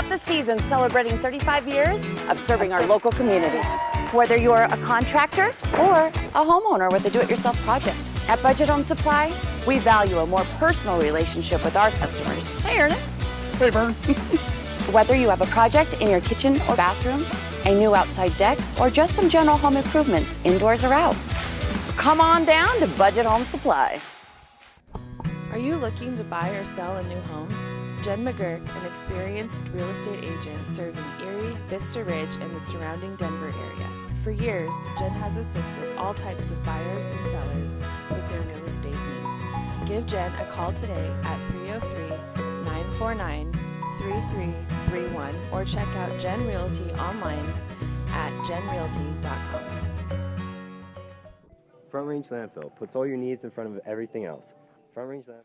Start the season celebrating 35 years of serving our local community. Whether you're a contractor or a homeowner with a do-it-yourself project. At Budget Home Supply, we value a more personal relationship with our customers. Hey, Ernest. Hey, Vern. Whether you have a project in your kitchen or bathroom, a new outside deck, or just some general home improvements, indoors or out, come on down to Budget Home Supply. Are you looking to buy or sell a new home? Jen McGurk, an experienced real estate agent serving Erie, Vista Ridge, and the surrounding Denver area. For years, Jen has assisted all types of buyers and sellers with their real estate needs. Give Jen a call today at 303-949-3331 or check out Jen Realty online at jenrealty.com. Front Range Landfill puts all your needs in front of everything else. Front Range Landfill.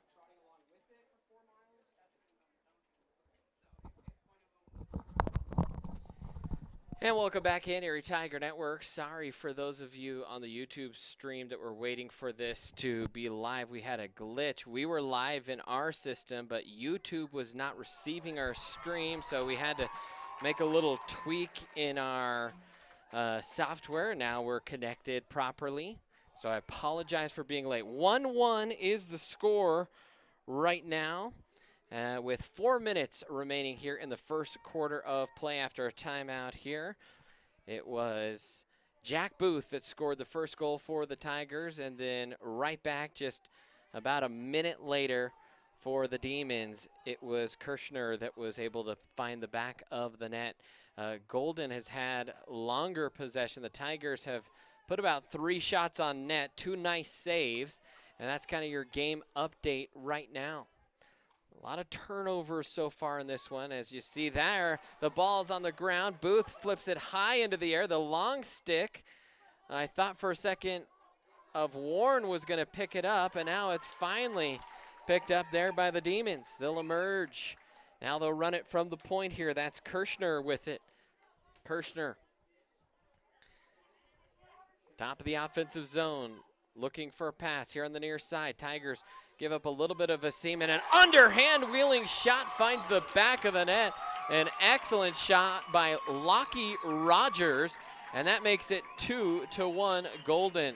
And welcome back in, Erie Tiger Network. Sorry for those of you on the YouTube stream that were waiting for this to be live. We had a glitch. We were live in our system, but YouTube was not receiving our stream, so we had to make a little tweak in our software. Now we're connected properly, so I apologize for being late. 1-1 is the score right now. With 4 minutes remaining here in the first quarter of play after a timeout here. It was Jack Booth that scored the first goal for the Tigers, and then right back just about a minute later for the Demons, it was Kirshner that was able to find the back of the net. Golden has had longer possession. The Tigers have put about 3 shots on net, 2 nice saves, and that's kind of your game update right now. A lot of turnovers so far in this one. As you see there, the ball's on the ground. Booth flips it high into the air. The long stick. I thought for a second of Warren was going to pick it up, and now it's finally picked up there by the Demons. They'll emerge. Now they'll run it from the point here. That's Kirshner with it. Kirshner. Top of the offensive zone. Looking for a pass here on the near side. Tigers give up a little bit of a seam, and an underhand wheeling shot finds the back of the net. An excellent shot by Lockie Rogers, and that makes it 2-1 Golden.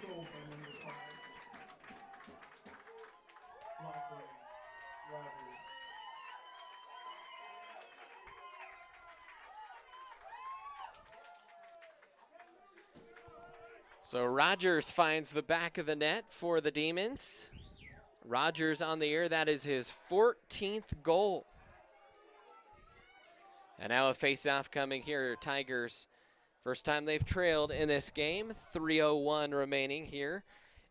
So Rogers finds the back of the net for the Demons. Rogers on the air, that is his 14th goal. And now a face-off coming here. Tigers, first time they've trailed in this game. 3:01 remaining here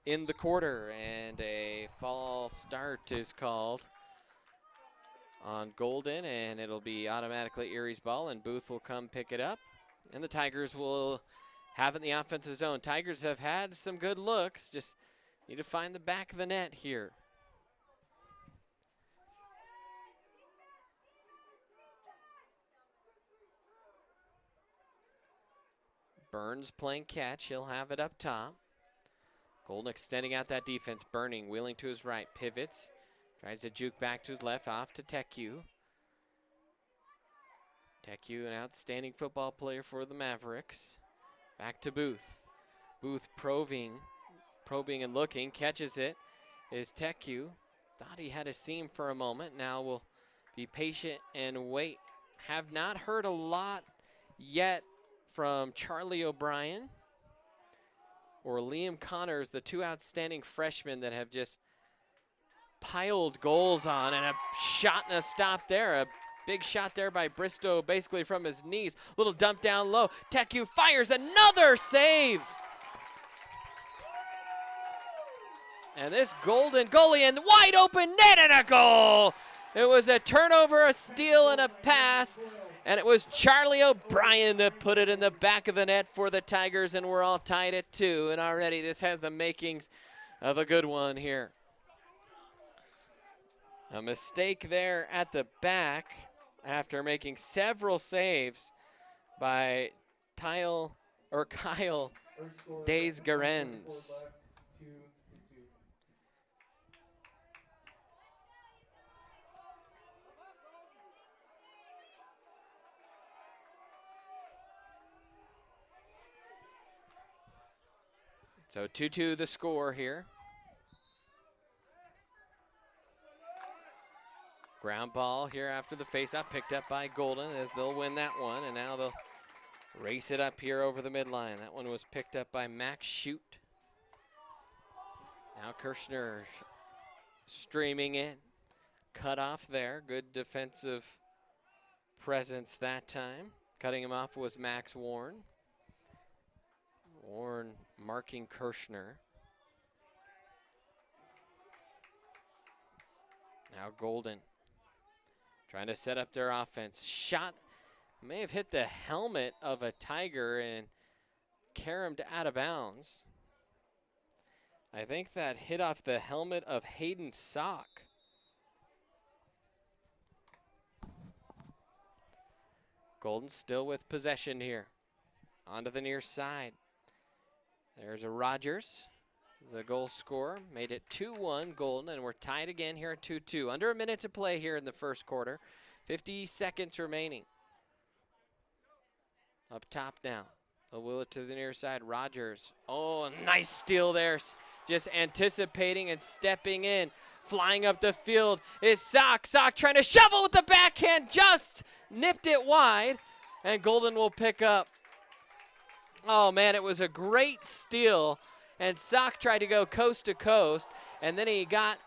in the quarter. And a false start is called on Golden, and it'll be automatically Erie's ball, and Booth will come pick it up. And the Tigers will have it in the offensive zone. Tigers have had some good looks, just need to find the back of the net here. Burns playing catch. He'll have it up top. Golden extending out that defense. Burning, wheeling to his right. Pivots. Tries to juke back to his left. Off to Teku. Teku, an outstanding football player for the Mavericks. Back to Booth. Booth probing and looking. Catches it. Is Teku. Thought he had a seam for a moment. Now will be patient and wait. Have not heard a lot yet from Charlie O'Brien or Liam Connors, the 2 outstanding freshmen that have just piled goals on, and a shot and a stop there. A big shot there by Bristow, basically from his knees. Little dump down low. Teku fires another save. And this Golden goalie in wide open net and a goal. It was a turnover, a steal, and a pass. And it was Charlie O'Brien that put it in the back of the net for the Tigers, and we're all tied at 2. And already this has the makings of a good one here. A mistake there at the back after making several saves by Kyle Desgarenz. So 2-2 the score here. Ground ball here after the faceoff, picked up by Golden as they'll win that one, and now they'll race it up here over the midline. That one was picked up by Max Shoot. Now Kirshner streaming in, cut off there. Good defensive presence that time. Cutting him off was Max Warren. Warren marking Kirshner. Now Golden trying to set up their offense. Shot may have hit the helmet of a Tiger and caromed out of bounds. I think that hit off the helmet of Hayden Sock. Golden still with possession here. Onto the near side. There's a Rogers, the goal scorer. Made it 2-1 Golden, and we're tied again here at 2-2. Under a minute to play here in the first quarter. 50 seconds remaining. Up top now. They'll wheel it to the near side. Rogers. Oh, nice steal there. Just anticipating and stepping in. Flying up the field is Sock. Sock trying to shovel with the backhand. Just nipped it wide. And Golden will pick up. Oh, man, it was a great steal. And Sock tried to go coast to coast. And then he got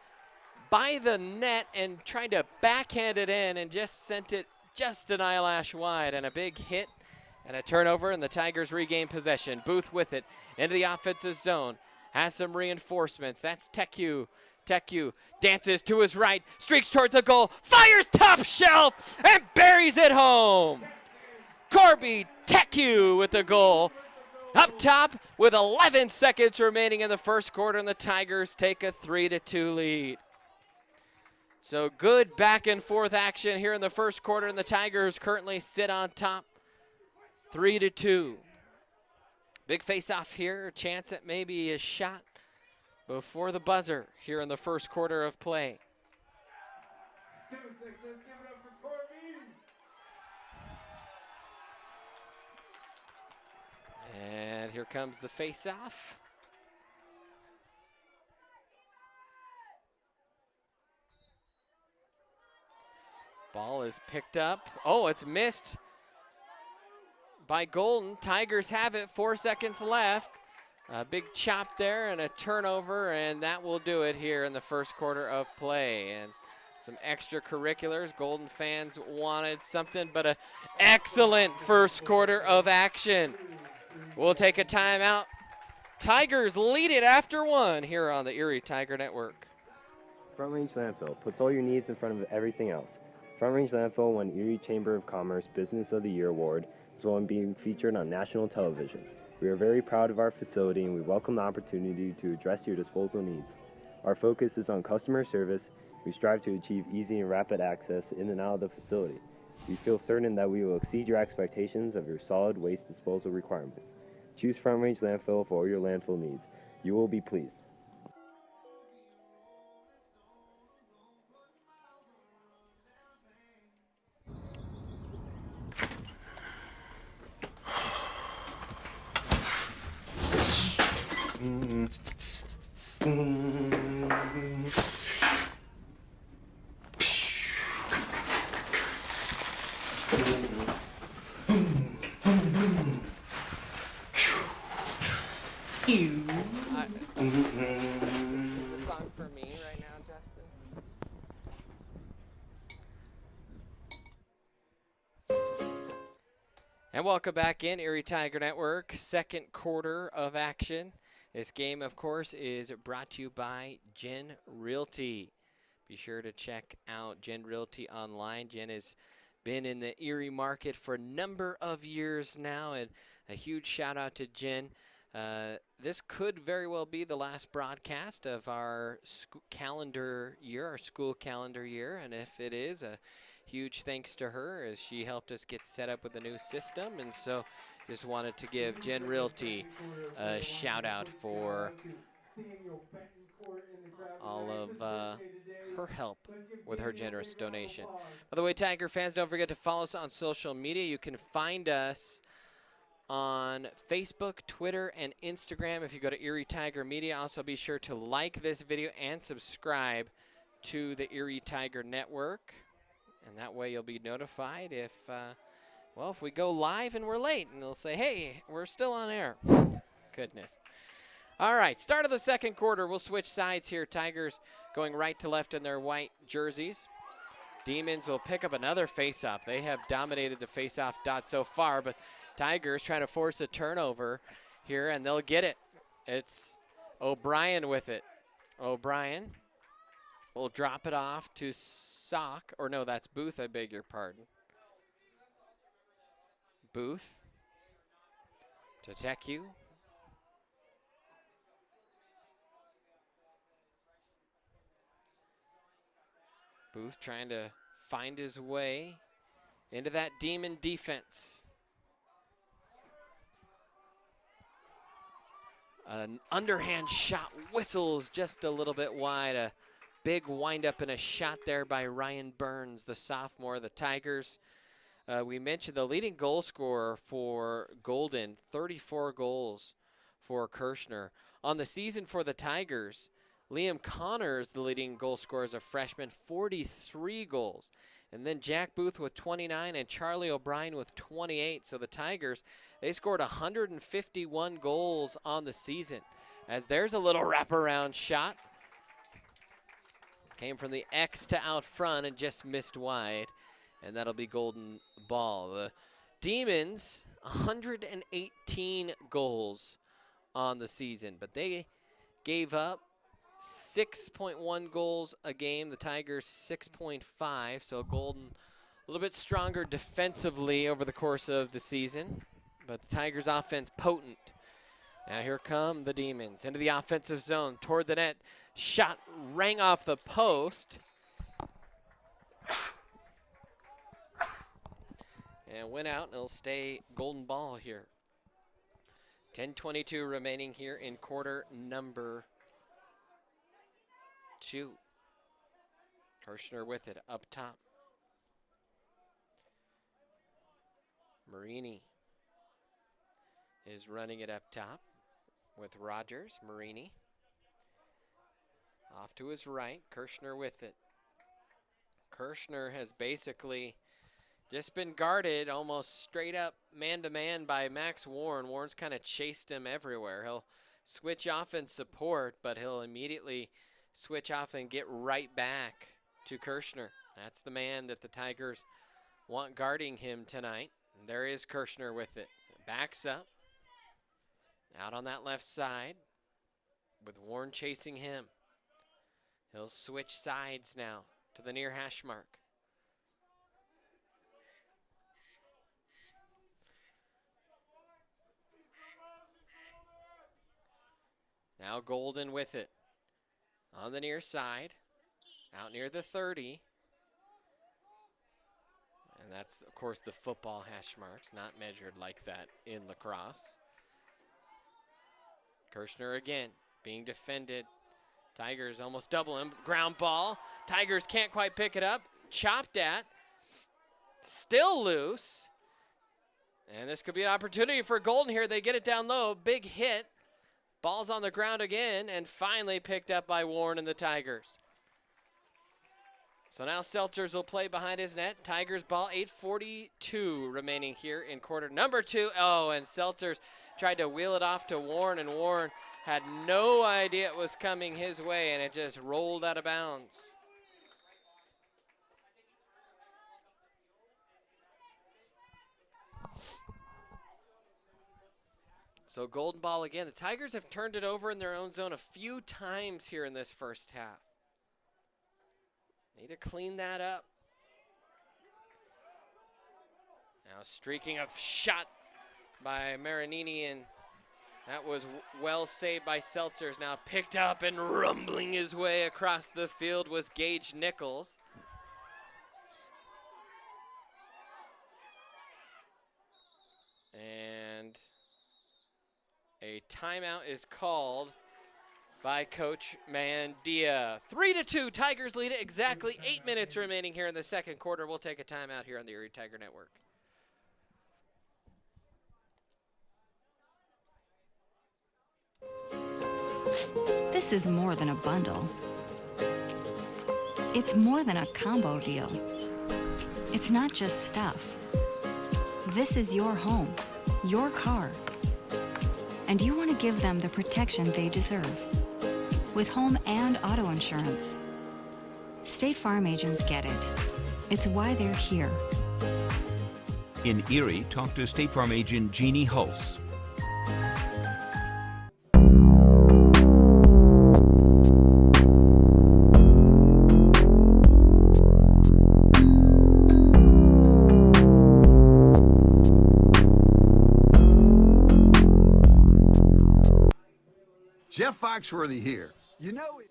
by the net and tried to backhand it in and just sent it just an eyelash wide. And a big hit and a turnover, and the Tigers regain possession. Booth with it into the offensive zone. Has some reinforcements. That's Teku. Teku dances to his right, streaks towards the goal, fires top shelf, and buries it home. Corby Teku with the goal. Up top with 11 seconds remaining in the first quarter, and the Tigers take a 3-2 lead. So good back and forth action here in the first quarter, and the Tigers currently sit on top 3-2. Big face-off here, a chance at maybe a shot before the buzzer here in the first quarter of play. And here comes the face-off. Ball is picked up. Oh, it's missed by Golden. Tigers have it, 4 seconds left. A big chop there and a turnover, and that will do it here in the first quarter of play. And some extracurriculars. Golden fans wanted something, but an excellent first quarter of action. We'll take a timeout. Tigers lead it after one here on the Erie Tiger Network. Front Range Landfill puts all your needs in front of everything else. Front Range Landfill won Erie Chamber of Commerce Business of the Year Award, as well as being featured on national television. We are very proud of our facility, and we welcome the opportunity to address your disposal needs. Our focus is on customer service. We strive to achieve easy and rapid access in and out of the facility. We feel certain that we will exceed your expectations of your solid waste disposal requirements. Choose Front Range Landfill for all your landfill needs. You will be pleased. This is a song for me right now, Justin. And welcome back in Erie Tiger Network, second quarter of action. This game, of course, is brought to you by Jen Realty. Be sure to check out Jen Realty online. Jen has been in the Erie market for a number of years now, and a huge shout out to Jen. This could very well be the last broadcast of our calendar year, our school calendar year, and if it is, a huge thanks to her as she helped us get set up with a new system. And so just wanted to give Jen Realty a shout out for all of her help with her generous donation. By the way, Tiger fans, don't forget to follow us on social media. You can find us on Facebook, Twitter, and Instagram. If you go to Erie Tiger Media, also be sure to like this video and subscribe to the Erie Tiger Network. And that way you'll be notified if, if we go live and we're late. And they'll say, hey, we're still on air. Goodness. All right, start of the second quarter. We'll switch sides here. Tigers going right to left in their white jerseys. Demons will pick up another faceoff. They have dominated the faceoff dot so far, but Tigers trying to force a turnover here, and they'll get it. It's O'Brien with it. O'Brien will drop it off to Sock, or no, that's Booth, I beg your pardon. Booth to Teku. Booth trying to find his way into that Demon defense. An underhand shot whistles just a little bit wide. A big windup and a shot there by Ryan Burns, the sophomore. The Tigers, we mentioned the leading goal scorer for Golden, 34 goals for Kirshner. On the season for the Tigers, Liam Connors, the leading goal scorer as a freshman, 43 goals. And then Jack Booth with 29 and Charlie O'Brien with 28. So the Tigers, they scored 151 goals on the season. As there's a little wraparound shot. Came from the X to out front and just missed wide. And that'll be golden ball. The Demons, 118 goals on the season. But they gave up 6.1 goals a game. The Tigers 6.5, so Golden a little bit stronger defensively over the course of the season, but the Tigers offense potent. Now here come the Demons into the offensive zone toward the net. Shot rang off the post and went out, and it'll stay golden ball here. 10:22 remaining here in quarter number 2. Kirshner with it up top. Marini is running it up top with Rogers. Marini off to his right. Kirshner with it. Kirshner has basically just been guarded almost straight up man-to-man by Max Warren. Warren's kind of chased him everywhere. He'll switch off and support, but he'll immediately switch off and get right back to Kirshner. That's the man that the Tigers want guarding him tonight. And there is Kirshner with it. Backs up. Out on that left side with Warren chasing him. He'll switch sides now to the near hash mark. Now Golden with it. On the near side, out near the 30. And that's, of course, the football hash marks, not measured like that in lacrosse. Kirshner again, being defended. Tigers almost double him. Ground ball. Tigers can't quite pick it up. Chopped at. Still loose. And this could be an opportunity for Golden here. They get it down low. Big hit. Ball's on the ground again, and finally picked up by Warren and the Tigers. So now Seltzers will play behind his net. Tigers ball, 8:42 remaining here in quarter number 2. Oh, and Seltzers tried to wheel it off to Warren, and Warren had no idea it was coming his way, and it just rolled out of bounds. So golden ball again. The Tigers have turned it over in their own zone a few times here in this first half. Need to clean that up. Now streaking a shot by Marinini, and that was well saved by Seltzers. Now picked up and rumbling his way across the field was Gage Nichols. And a timeout is called by Coach Mandia. 3-2, Tigers lead it. Exactly 8 minutes remaining here in the second quarter. We'll take a timeout here on the Erie Tiger Network. This is more than a bundle. It's more than a combo deal. It's not just stuff. This is your home, your car. And you want to give them the protection they deserve. With home and auto insurance. State Farm agents get it. It's why they're here. In Erie, talk to State Farm agent Jeannie Hulse. Jeff Foxworthy here. You know it.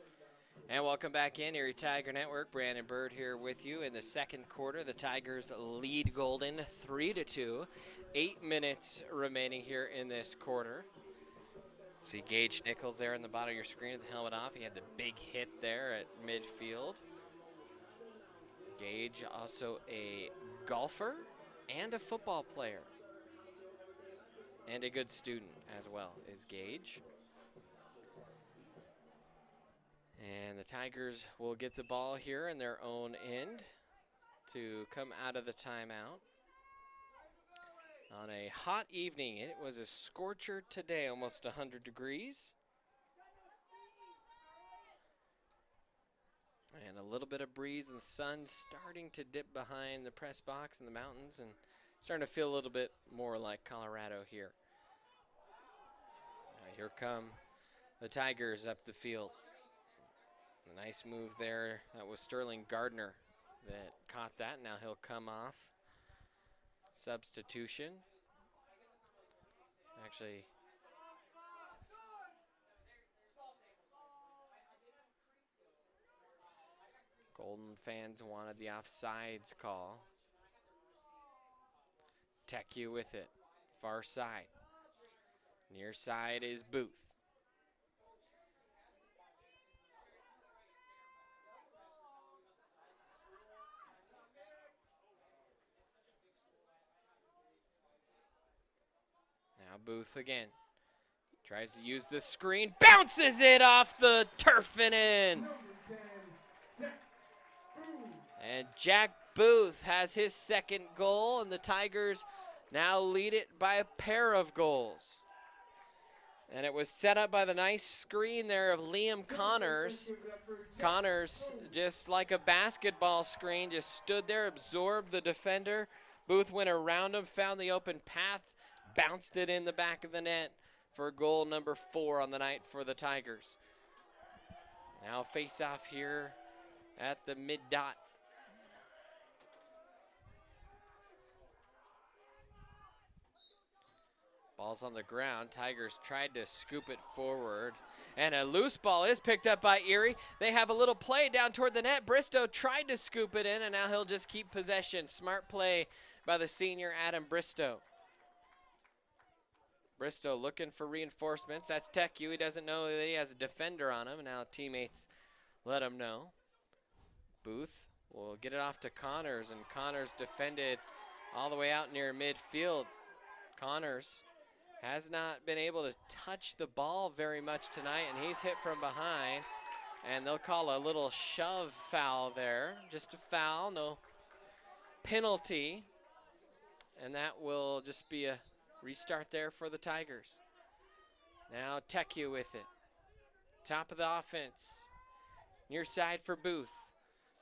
And welcome back in, Erie Tiger Network. Brandon Bird here with you. In the second quarter, the Tigers lead Golden 3-2. 8 minutes remaining here in this quarter. See Gage Nichols there in the bottom of your screen with the helmet off. He had the big hit there at midfield. Gage, also a golfer and a football player. And a good student as well is Gage. And the Tigers will get the ball here in their own end to come out of the timeout. On a hot evening, it was a scorcher today, almost 100 degrees. And a little bit of breeze and the sun starting to dip behind the press box in the mountains and starting to feel a little bit more like Colorado here. Here come the Tigers up the field. A nice move there. That was Sterling Gardner that caught that. Now he'll come off. Substitution. Actually, Golden fans wanted the offsides call. Teku with it. Far side. Near side is Booth. Booth again. Tries to use the screen, bounces it off the turf and in. And Jack Booth has his second goal, and the Tigers now lead it by a pair of goals. And it was set up by the nice screen there of Liam Connors. Connors, just like a basketball screen, just stood there, absorbed the defender. Booth went around him, found the open path, bounced it in the back of the net for goal number 4 on the night for the Tigers. Now face off here at the mid dot. Ball's on the ground. Tigers tried to scoop it forward. And a loose ball is picked up by Erie. They have a little play down toward the net. Bristow tried to scoop it in, and now he'll just keep possession. Smart play by the senior Adam Bristow. Bristow looking for reinforcements. That's Teku. He doesn't know that he has a defender on him. Now teammates let him know. Booth will get it off to Connors, and Connors defended all the way out near midfield. Connors has not been able to touch the ball very much tonight, and he's hit from behind. And they'll call a little shove foul there. Just a foul, no penalty. And that will just be a restart there for the Tigers. Now Teku with it. Top of the offense. Near side for Booth.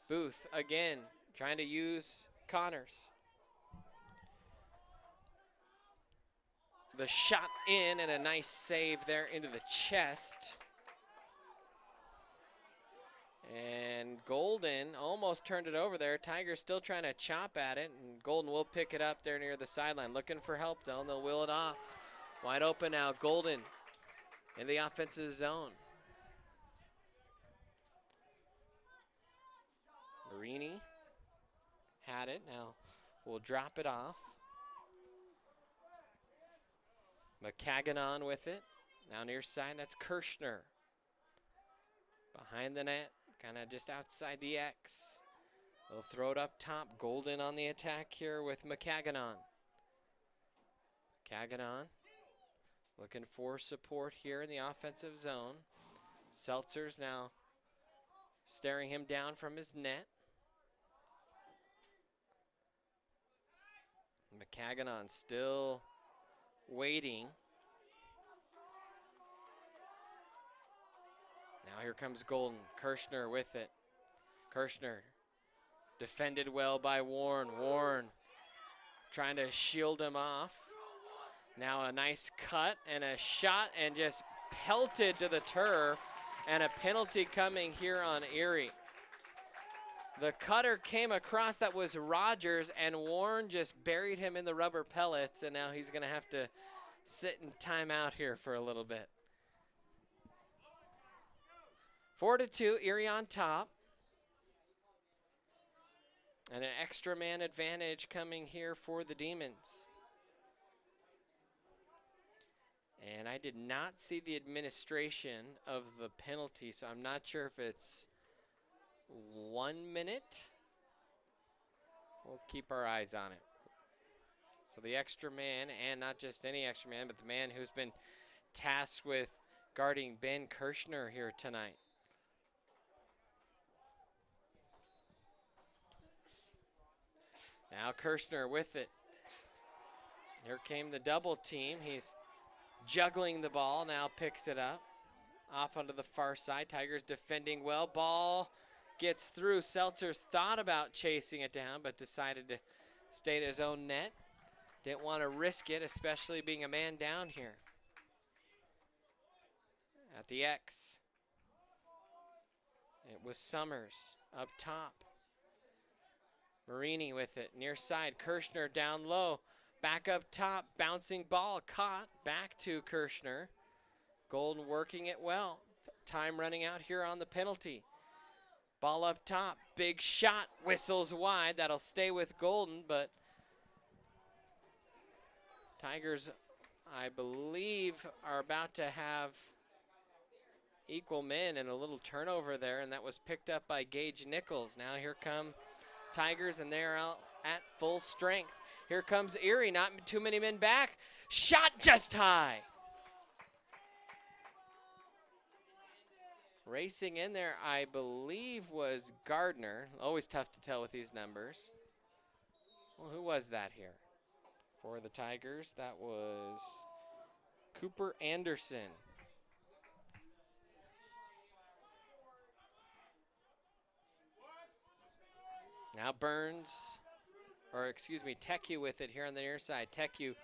Booth again trying to use Connors. The shot in and a nice save there into the chest. And Golden almost turned it over there. Tigers still trying to chop at it, and Golden will pick it up there near the sideline. Looking for help though, and they'll wheel it off. Wide open now, Golden in the offensive zone. Marini had it, now we'll drop it off. McCaganon with it. Now near side, that's Kirshner. Behind the net, kind of just outside the X. They'll throw it up top. Golden on the attack here with McCaganon. McCaganon Looking for support here in the offensive zone. Seltzer's now staring him down from his net. McCaganon still waiting. Now here comes Golden. Kirschner with it. Kirschner defended well by Warren. Warren trying to shield him off. Now a nice cut and a shot and just pelted to the turf, and a penalty coming here on Erie. The cutter came across, that was Rogers, and Warren just buried him in the rubber pellets, and now he's gonna have to sit in timeout here for a little bit. 4-2, Erie on top. And an extra man advantage coming here for the Demons. And I did not see the administration of the penalty, so I'm not sure if it's 1 minute. We'll keep our eyes on it. So the extra man, and not just any extra man, but the man who's been tasked with guarding Ben Kirschner here tonight. Now Kirschner with it. Here came the double team. He's juggling the ball, now picks it up. Off onto the far side. Tigers defending well. Ball gets through. Seltzer's thought about chasing it down, but decided to stay at his own net. Didn't want to risk it, especially being a man down here. At the X, it was Summers up top. Marini with it, near side. Kirschner down low, back up top, bouncing ball, caught, back to Kirschner. Golden working it well. Time running out here on the penalty. Ball up top, big shot, whistles wide. That'll stay with Golden, but Tigers, I believe, are about to have equal men and a little turnover there, and that was picked up by Gage Nichols. Now here come Tigers, and they're out at full strength. Here comes Erie, not too many men back. Shot just high. Racing in there, I believe, was Gardner. Always tough to tell with these numbers. Well, who was that here? For the Tigers, that was Cooper Anderson. Now Burns, or excuse me, Teku with it here on the near side. Teku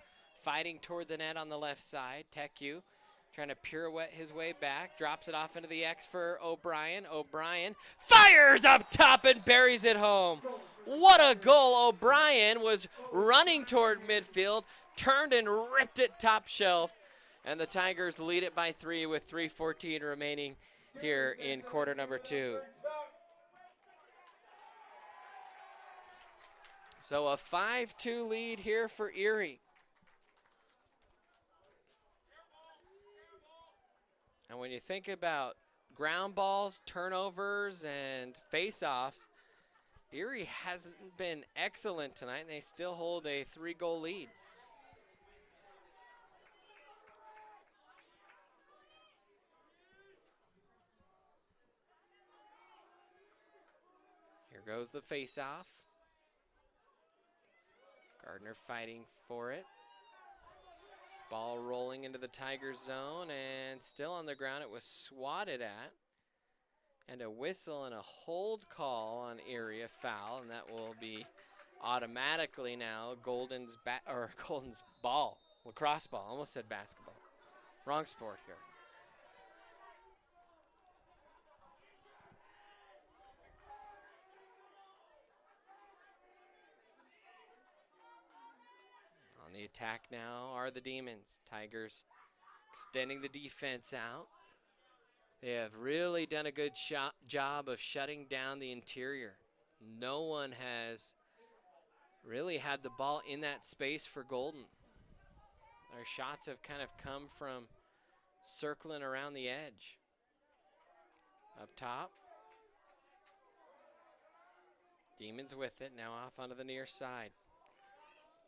fighting toward the net on the left side. Teku trying to pirouette his way back, drops it off into the X for O'Brien. O'Brien fires up top and buries it home. What a goal. O'Brien was running toward midfield, turned and ripped it top shelf, and the Tigers lead it by 3 with 3:14 remaining here in quarter number 2. So a 5-2 lead here for Erie. And when you think about ground balls, turnovers, and face-offs, Erie hasn't been excellent tonight, and they still hold a 3-goal lead. Here goes the face-off. Gardner fighting for it. Ball rolling into the Tigers zone, and still on the ground. It was swatted at. And a whistle and a hold call on Erie, a foul, and that will be automatically now Golden's ball, lacrosse ball. Almost said basketball. Wrong sport here. On the attack now are the Demons. Tigers extending the defense out. They have really done a good job of shutting down the interior. No one has really had the ball in that space for Golden. Their shots have kind of come from circling around the edge. Up top. Demons with it, now off onto the near side.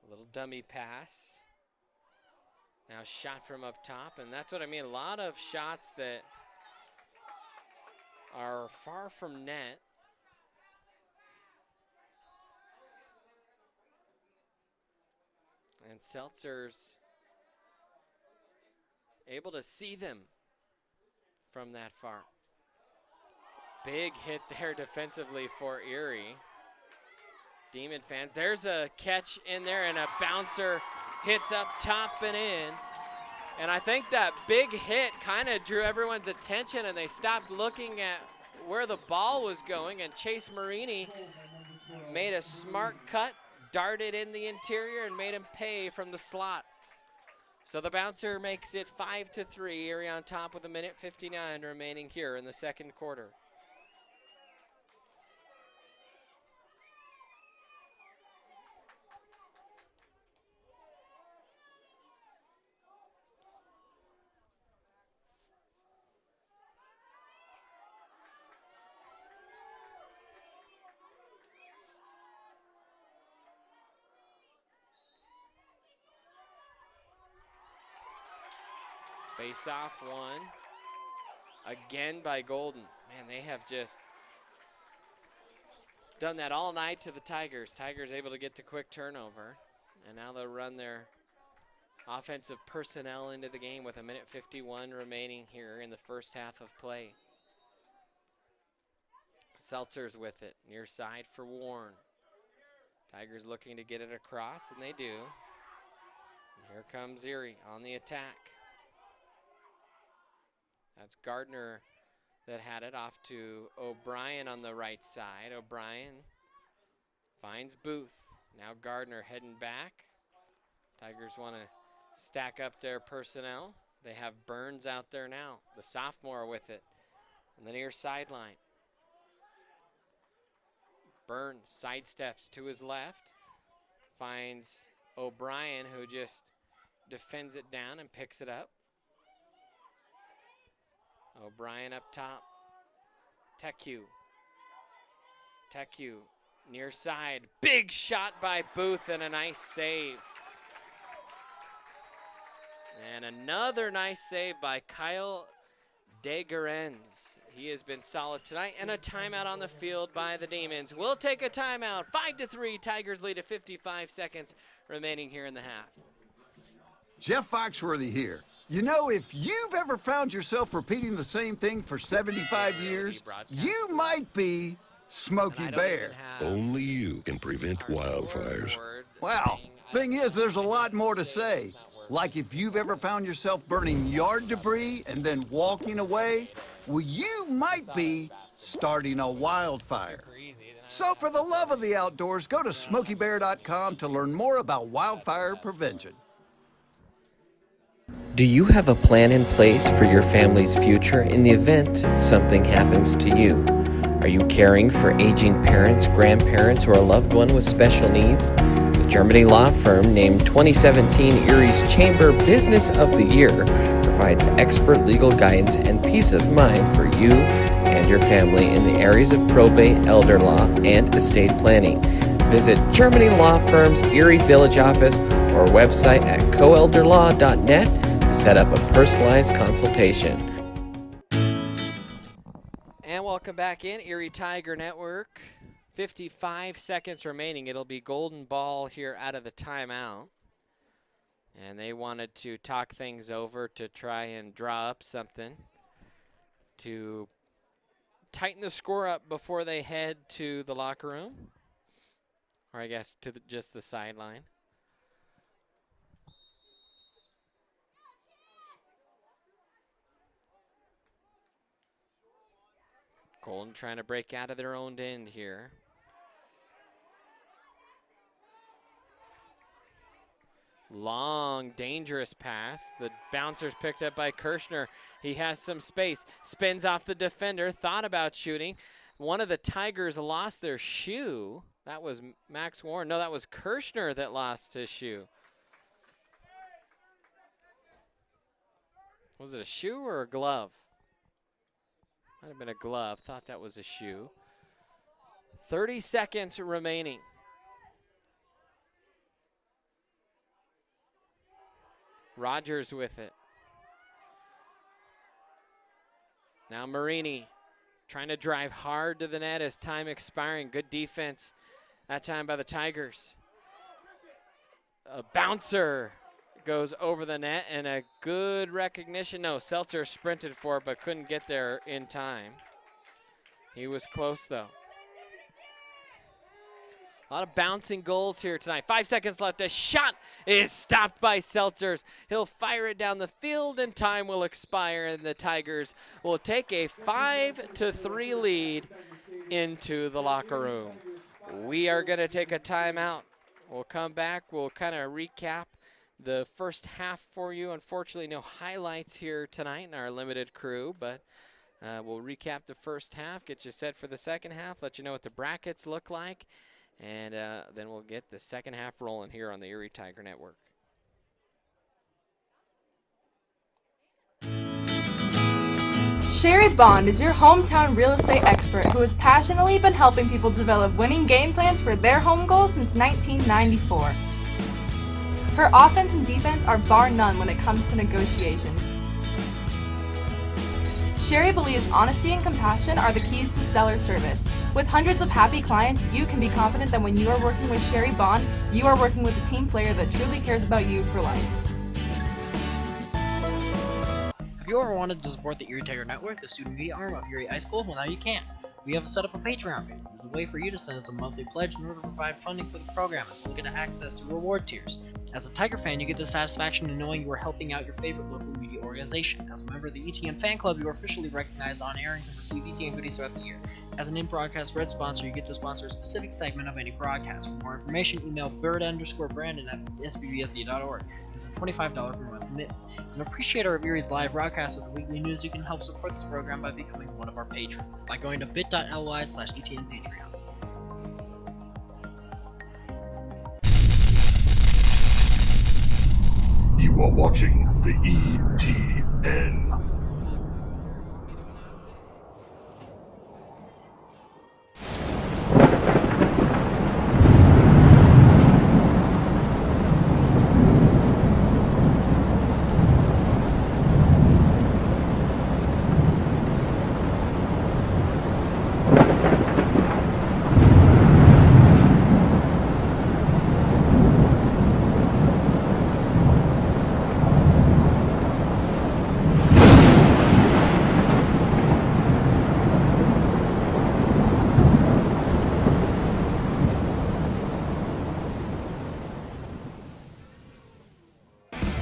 A little dummy pass. Now shot from up top, and that's what I mean. A lot of shots that are far from net. And Seltzer's able to see them from that far. Big hit there defensively for Erie. Demon fans, there's a catch in there, and a bouncer hits up top and in. And I think that big hit kind of drew everyone's attention, and they stopped looking at where the ball was going, and Chase Marini made a smart cut, darted in the interior, and made him pay from the slot. So the bouncer makes it 5-3, Erie on top with 1:59 remaining here in the second quarter. Face off one. Again by Golden. Man, they have just done that all night to the Tigers. Tigers able to get the quick turnover. And now they'll run their offensive personnel into the game with 1:51 remaining here in the first half of play. Seltzer's with it. Near side for Warren. Tigers looking to get it across, and they do. And here comes Erie on the attack. That's Gardner that had it off to O'Brien on the right side. O'Brien finds Booth. Now Gardner heading back. Tigers want to stack up their personnel. They have Burns out there now, the sophomore with it, on the near sideline. Burns sidesteps to his left, finds O'Brien, who just defends it down and picks it up. O'Brien up top. Teku near side. Big shot by Booth and a nice save. And another nice save by Kyle Degerenz. He has been solid tonight. And a timeout on the field by the Demons. We'll take a timeout. 5-3. Tigers lead at 55 seconds remaining here in the half. Jeff Foxworthy here. You know, if you've ever found yourself repeating the same thing for 75 years, you might be Smokey Bear. Only you can prevent wildfires. Well, thing is, there's a lot more to say. Like if you've ever found yourself burning yard debris and then walking away, well, you might be starting a wildfire. So for the love of the outdoors, go to SmokeyBear.com to learn more about wildfire prevention. Do you have a plan in place for your family's future in the event something happens to you? Are you caring for aging parents, grandparents, or a loved one with special needs? The Germany law firm named 2017 Erie's Chamber Business of the Year provides expert legal guidance and peace of mind for you and your family in the areas of probate, elder law, and estate planning. Visit Germany Law Firm's Erie Village office or website at coelderlaw.net to set up a personalized consultation. And welcome back in, Erie Tiger Network. 55 seconds remaining. It'll be golden ball here out of the timeout. And they wanted to talk things over to try and draw up something to tighten the score up before they head to the locker room. Or I guess to just the sideline. Golden trying to break out of their own end here. Long, dangerous pass. The bouncer's picked up by Kirschner. He has some space. Spins off the defender. Thought about shooting. One of the Tigers lost their shoe. That was Max Warren. No, that was Kirschner that lost his shoe. Was it a shoe or a glove? Might have been a glove. Thought that was a shoe. 30 seconds remaining. Rogers with it. Now Marini trying to drive hard to the net as time expiring. Good defense that time by the Tigers. A bouncer goes over the net and a good recognition. No, Seltzer sprinted for it but couldn't get there in time. He was close though. A lot of bouncing goals here tonight. 5 seconds left. A shot is stopped by Seltzers. He'll fire it down the field and time will expire and the Tigers will take a 5-3 lead into the locker room. We are going to take a timeout. We'll come back. We'll kind of recap the first half for you. Unfortunately, no highlights here tonight in our limited crew, but we'll recap the first half, get you set for the second half, let you know what the brackets look like, and then we'll get the second half rolling here on the Erie Tiger Network. Sherry Bond is your hometown real estate expert who has passionately been helping people develop winning game plans for their home goals since 1994. Her offense and defense are bar none when it comes to negotiations. Sherry believes honesty and compassion are the keys to seller service. With hundreds of happy clients, you can be confident that when you are working with Sherry Bond, you are working with a team player that truly cares about you for life. Have you ever wanted to support the Erie Tiger Network, the student media arm of Erie High School? Well, now you can. We have set up a Patreon page. It's a way for you to send us a monthly pledge in order to provide funding for the program as well as get access to reward tiers. As a Tiger fan, you get the satisfaction of knowing you are helping out your favorite local media organization. As a member of the ETN fan club, you are officially recognized on air and can receive ETN goodies throughout the year. As an in-broadcast red sponsor, you get to sponsor a specific segment of any broadcast. For more information, email bird_brandon at sbbsd.org. This is a $25 per month commitment. As an appreciator of Erie's live broadcast with the weekly news, you can help support this program by becoming one of our patrons by going to bit.ly/ETN Patreon. You are watching the ETN.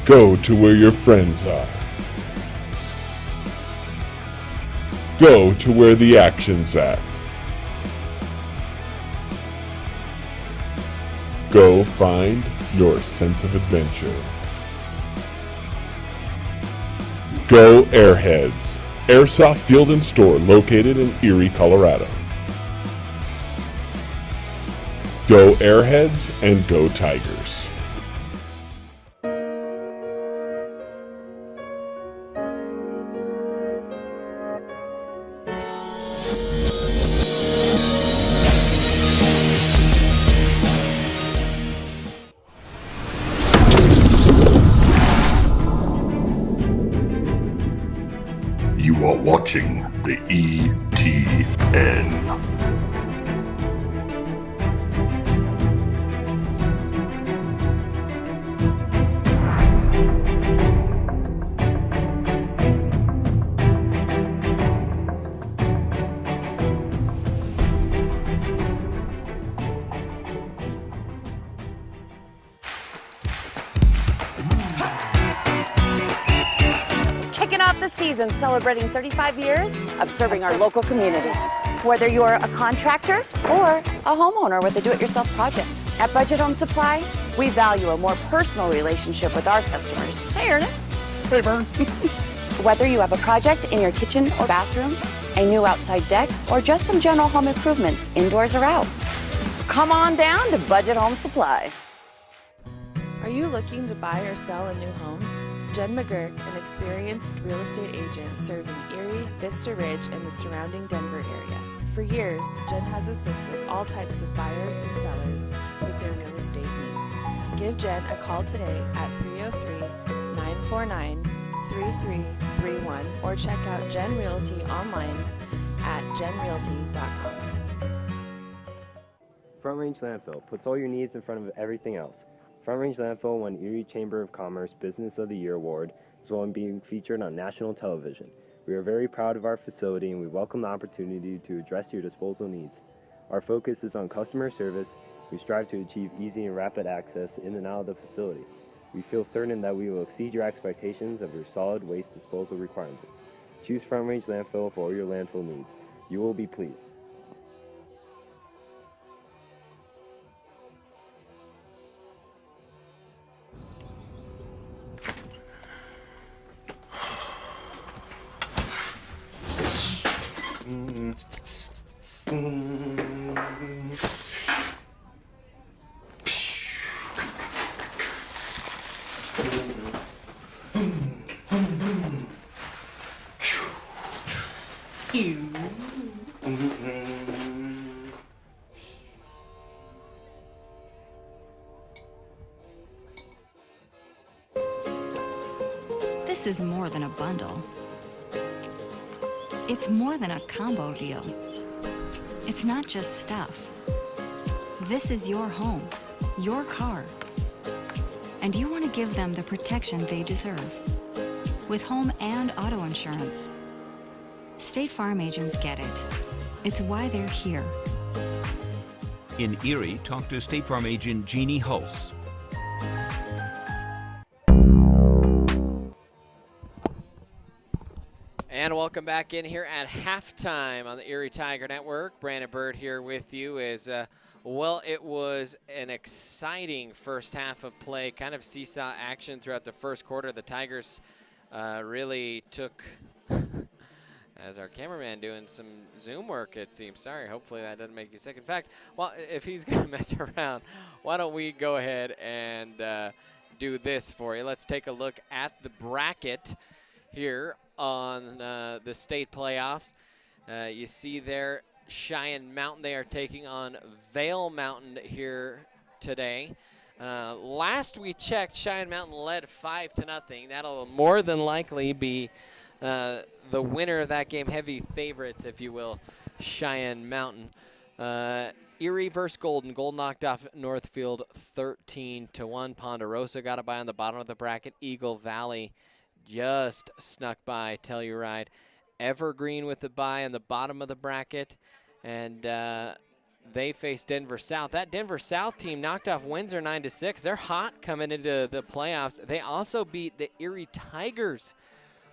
Go to where your friends are. Go to where the action's at. Go find your sense of adventure. Go Airheads, Airsoft Field and Store located in Erie, Colorado. Go Airheads and go Tigers. You are watching the ETN. Kicking off the season celebrating 35 years of serving our local community. Whether you're a contractor or a homeowner with a do-it-yourself project. At Budget Home Supply, we value a more personal relationship with our customers. Hey, Ernest. Hey, Vern. Whether you have a project in your kitchen or bathroom, a new outside deck, or just some general home improvements, indoors or out, come on down to Budget Home Supply. Are you looking to buy or sell a new home? Jen McGurk, an experienced real estate agent serving Erie, Vista Ridge, and the surrounding Denver area. For years, Jen has assisted all types of buyers and sellers with their real estate needs. Give Jen a call today at 949-3331 or check out Gen Realty online at genrealty.com. Front Range Landfill puts all your needs in front of everything else. Front Range Landfill won Erie Chamber of Commerce Business of the Year Award, as well as being featured on national television. We are very proud of our facility and we welcome the opportunity to address your disposal needs. Our focus is on customer service. We strive to achieve easy and rapid access in and out of the facility. We feel certain that we will exceed your expectations of your solid waste disposal requirements. Choose Front Range Landfill for all your landfill needs. You will be pleased. This is more than a bundle. It's more than a combo deal. It's not just stuff. This is your home, your car. And you want to give them the protection they deserve. With home and auto insurance. State Farm agents get it. It's why they're here. In Erie, talk to State Farm agent Jeannie Hulse. And welcome back in here at halftime on the Erie Tiger Network. Brandon Bird here with you as, well, it was an exciting first half of play, kind of seesaw action throughout the first quarter. The Tigers really took, as our cameraman doing some Zoom work, it seems. Sorry, hopefully that doesn't make you sick. In fact, well, if he's going to mess around, why don't we go ahead and do this for you. Let's take a look at the bracket here on the state playoffs. You see there Cheyenne Mountain, they are taking on Vail Mountain here today. Last we checked, Cheyenne Mountain led 5-0. That'll more than likely be the winner of that game, heavy favorites, if you will, Cheyenne Mountain. Erie versus Golden. Golden knocked off Northfield 13-1. Ponderosa got a bye on the bottom of the bracket. Eagle Valley just snuck by Telluride. Evergreen with the bye on the bottom of the bracket, and they face Denver South. That Denver South team knocked off Windsor 9-6. They're hot coming into the playoffs. They also beat the Erie Tigers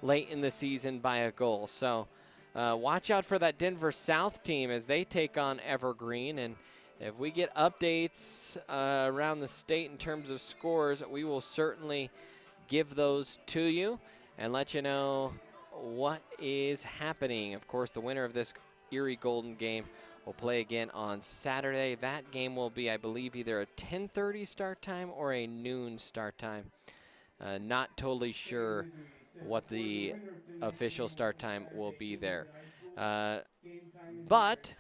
late in the season by a goal. So watch out for that Denver South team as they take on Evergreen. And if we get updates around the state in terms of scores, we will certainly give those to you and let you know what is happening. Of course, the winner of this Erie Golden game will play again on Saturday. That game will be, I believe, either a 10:30 start time or a noon start time. Not totally sure what the official start time will be there. But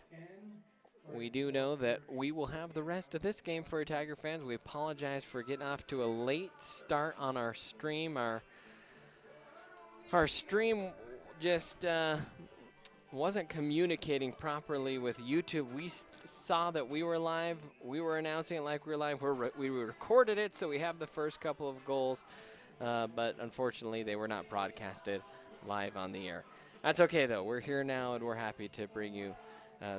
we do know that we will have the rest of this game for Tiger fans. We apologize for getting off to a late start on our stream. Our stream just wasn't communicating properly with YouTube. We saw that we were live. We were announcing it like we were live. We recorded it, so we have the first couple of goals. But unfortunately, they were not broadcasted live on the air. That's okay, though. We're here now, and we're happy to bring you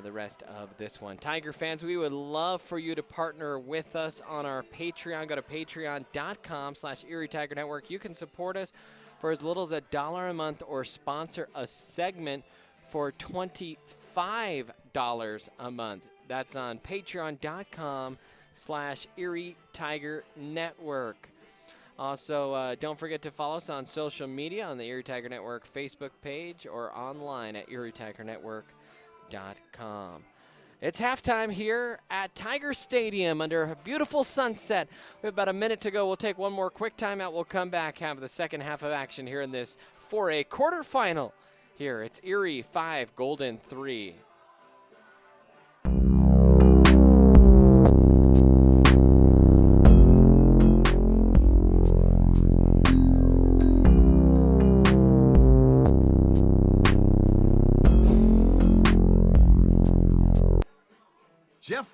the rest of this one. Tiger fans, we would love for you to partner with us on our Patreon. Go to patreon.com/Erie Tiger Network. You can support us for as little as $1 a month or sponsor a segment for $25 a month. That's on patreon.com/Erie Tiger Network. Also, don't forget to follow us on social media on the Erie Tiger Network Facebook page or online at ErieTigerNetwork.com. It's halftime here at Tiger Stadium under a beautiful sunset. We have about a minute to go. We'll take one more quick timeout. We'll come back, have the second half of action here in this 4A quarterfinal. Here, it's Erie 5, Golden 3.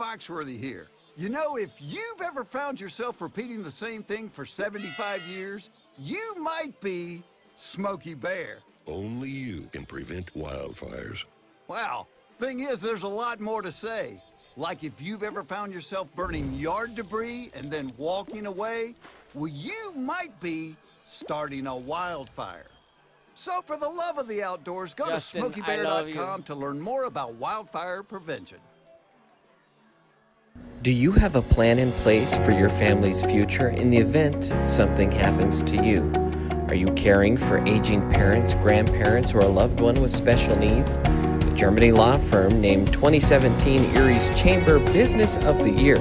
Foxworthy here. You know, if you've ever found yourself repeating the same thing for 75 years, you might be Smokey Bear. Only you can prevent wildfires. Well, thing is, there's a lot more to say. Like if you've ever found yourself burning yard debris and then walking away, well, you might be starting a wildfire. So for the love of the outdoors, go Justin, to I love SmokeyBear.com to learn more about wildfire prevention. Do you have a plan in place for your family's future in the event something happens to you? Are you caring for aging parents, grandparents, or a loved one with special needs? The Germany law firm named 2017 Erie's Chamber Business of the Year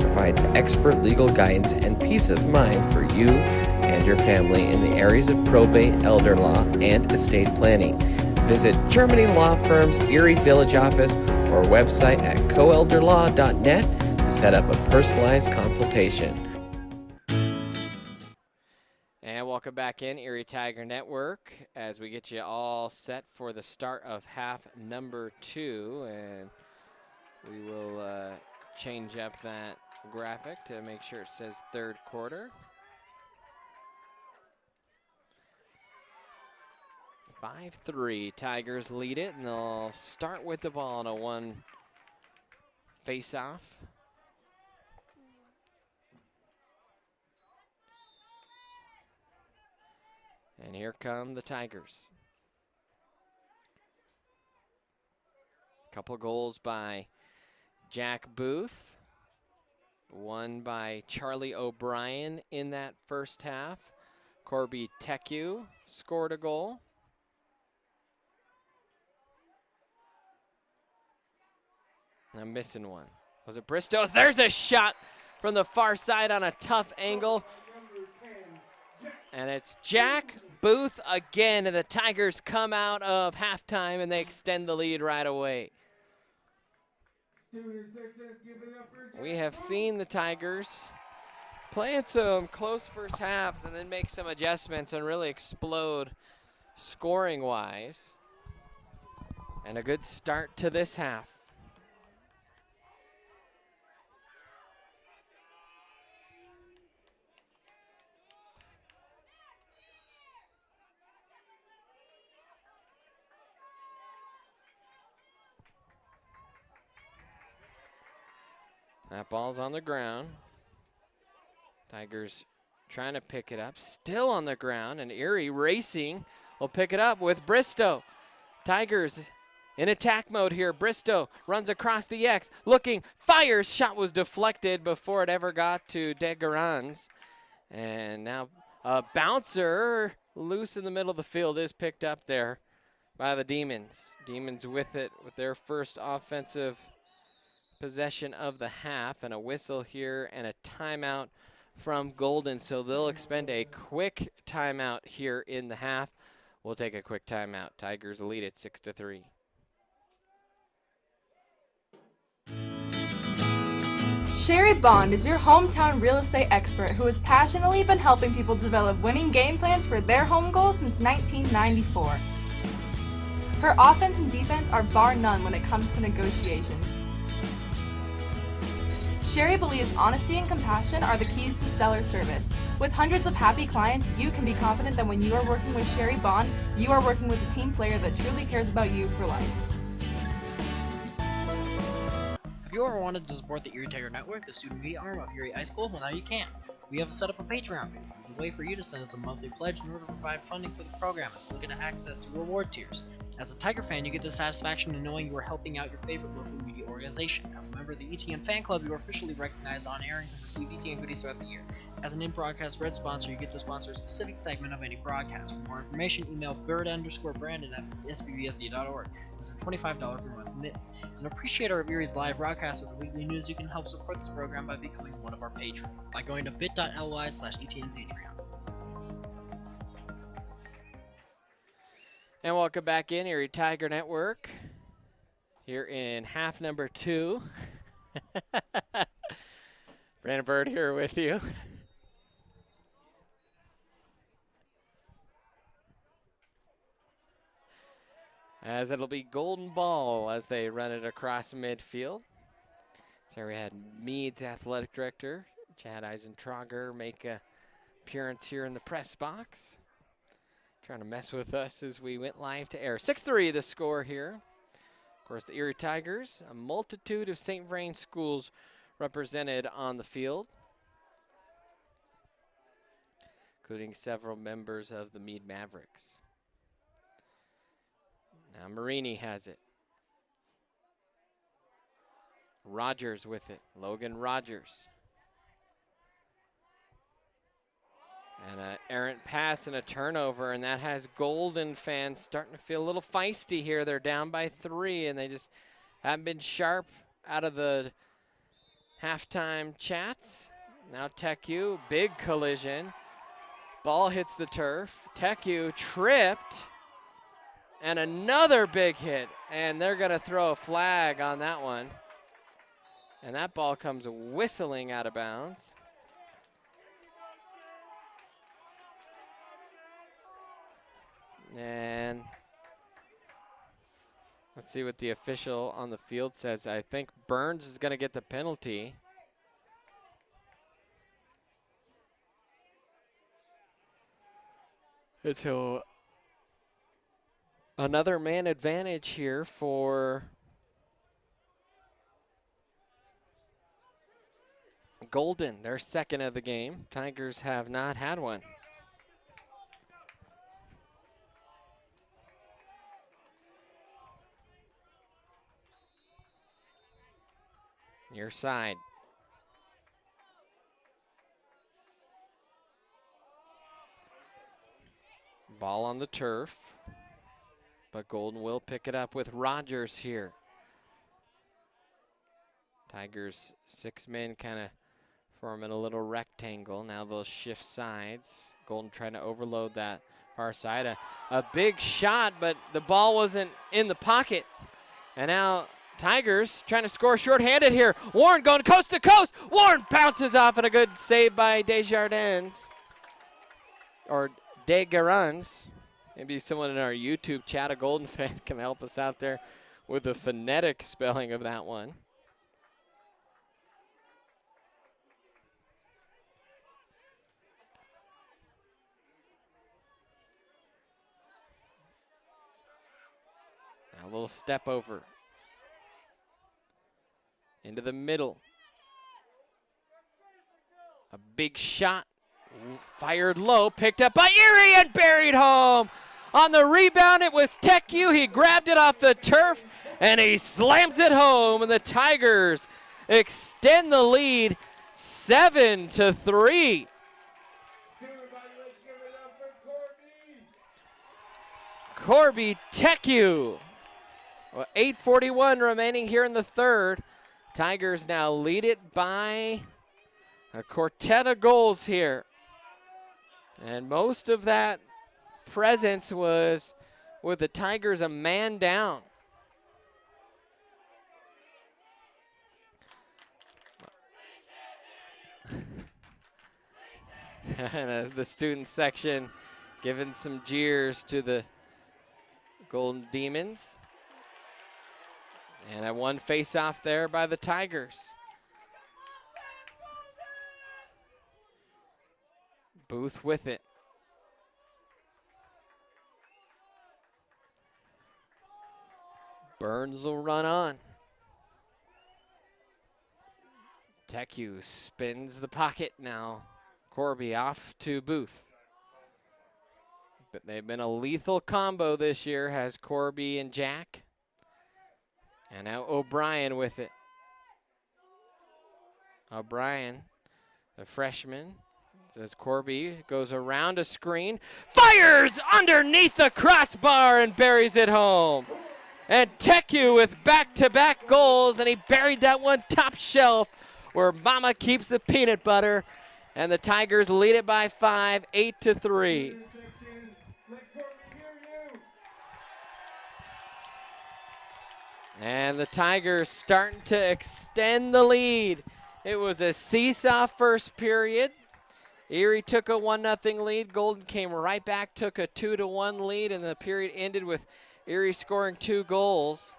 provides expert legal guidance and peace of mind for you and your family in the areas of probate, elder law, and estate planning. Visit Germany Law Firm's Erie Village office or website at coelderlaw.net to set up a personalized consultation. And welcome back in, Erie Tiger Network, as we get you all set for the start of half number 2. And we will change up that graphic to make sure it says third quarter. 5-3, Tigers lead it, and they'll start with the ball on a 1 face-off. And here come the Tigers. Couple goals by Jack Booth. One by Charlie O'Brien in that first half. Corby Teku scored a goal. I'm missing one. Was it Bristow's? There's a shot from the far side on a tough angle. And it's Jack Booth again, and the Tigers come out of halftime and they extend the lead right away. We have seen the Tigers playing some close first halves and then make some adjustments and really explode scoring-wise. And a good start to this half. That ball's on the ground. Tigers trying to pick it up. Still on the ground, and Erie racing will pick it up with Bristow. Tigers in attack mode here. Bristow runs across the X, looking, fires. Shot was deflected before it ever got to Degarans. And now a bouncer loose in the middle of the field is picked up there by the Demons. Demons with it with their first offensive possession of the half, and a whistle here and a timeout from Golden. So they'll expend a quick timeout here in the half. We'll take a quick timeout. Tigers lead it 6-3. Sherry Bond is your hometown real estate expert who has passionately been helping people develop winning game plans for their home goals since 1994. Her offense and defense are bar none when it comes to negotiations. Sherry believes honesty and compassion are the keys to seller service. With hundreds of happy clients, you can be confident that when you are working with Sherry Bond, you are working with a team player that truly cares about you for life. Have you ever wanted to support the Erie Tiger Network, the student media arm of Erie High School? Well, now you can. We have set up a Patreon page. It's a way for you to send us a monthly pledge in order to provide funding for the program as we get access to reward tiers. As a Tiger fan, you get the satisfaction of knowing you are helping out your favorite local media organization. As a member of the ETN fan club, you are officially recognized on air and can receive ETN goodies throughout the year. As an in-broadcast red sponsor, you get to sponsor a specific segment of any broadcast. For more information, email bird_brandon at sbbsd.org. This is a $25 per month commitment. As an appreciator of Erie's live broadcast with the weekly news, you can help support this program by becoming one of our patrons by going to bit.ly/ETN Patreon. And welcome back in, Erie Tiger Network. Here in half number 2. Brandon Bird here with you. As it'll be golden ball as they run it across midfield. There we had Mead's athletic director, Chad Eisentrager, make an appearance here in the press box. Trying to mess with us as we went live to air. 6-3 the score here. Of course, the Erie Tigers, a multitude of St. Vrain schools represented on the field, including several members of the Mead Mavericks. Now Marini has it. Rogers with it, Logan Rogers. And an errant pass and a turnover, and that has Golden fans starting to feel a little feisty here. They're down by 3, and they just haven't been sharp out of the halftime chats. Now TechU, big collision. Ball hits the turf. TechU tripped, and another big hit, and they're going to throw a flag on that one. And that ball comes whistling out of bounds. And let's see what the official on the field says. I think Burns is going to get the penalty. And so another man advantage here for Golden, their second of the game. Tigers have not had one. Near side. Ball on the turf, but Golden will pick it up with Rogers here. Tigers 6 men kind of forming a little rectangle. Now they'll shift sides. Golden trying to overload that far side. A big shot, but the ball wasn't in the pocket. And now Tigers trying to score shorthanded here. Warren going coast to coast. Warren bounces off, and a good save by Desjardins. Or Desgarans. Maybe someone in our YouTube chat, a Golden fan, can help us out there with the phonetic spelling of that one. Now a little step over. Into the middle. A big shot. Fired low. Picked up by Erie and buried home. On the rebound, it was TechU. He grabbed it off the turf, and he slams it home. And the Tigers extend the lead 7-3. Corby TechU. Well, 8:41 remaining here in the third. Tigers now lead it by a quartet of goals here. And most of that presence was with the Tigers a man down. And the student section giving some jeers to the Golden Demons. And a one face-off there by the Tigers. Booth with it. Burns will run on. TechU spins the pocket now. Corby off to Booth. But they've been a lethal combo this year, has Corby and Jack. And now O'Brien with it. O'Brien, the freshman, as Corby goes around a screen, fires underneath the crossbar and buries it home. And TechU with back-to-back goals, and he buried that one top shelf where Mama keeps the peanut butter. And the Tigers lead it by 5, 8-3. And the Tigers starting to extend the lead. It was a seesaw first period. Erie took a 1-0 lead. Golden came right back, took a 2-1 lead, and the period ended with Erie scoring 2 goals.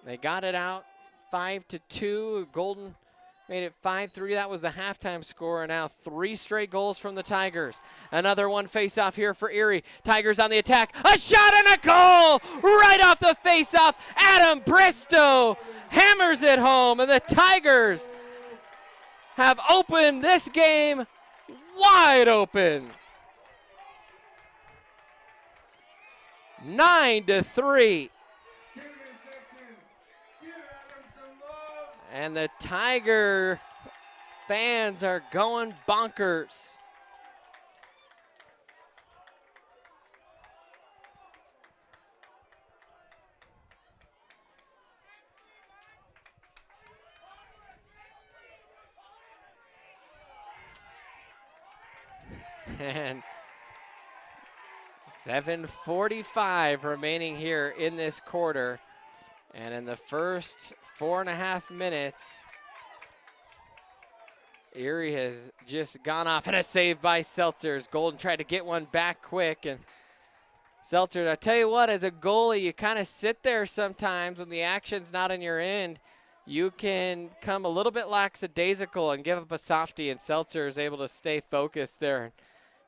They got it out 5-2. Golden made it 5-3. That was the halftime score, and now 3 straight goals from the Tigers. Another one face-off here for Erie. Tigers on the attack. A shot and a goal right off the face-off. Adam Bristow hammers it home, and the Tigers have opened this game wide open. 9-3. And the Tiger fans are going bonkers. And 7:45 remaining here in this quarter. And in the first 4.5 minutes, Erie has just gone off, and a save by Seltzers. Golden tried to get one back quick, and Seltzers, I tell you what, as a goalie, you kind of sit there sometimes when the action's not in your end. You can come a little bit lackadaisical and give up a softie, and Seltzer is able to stay focused there and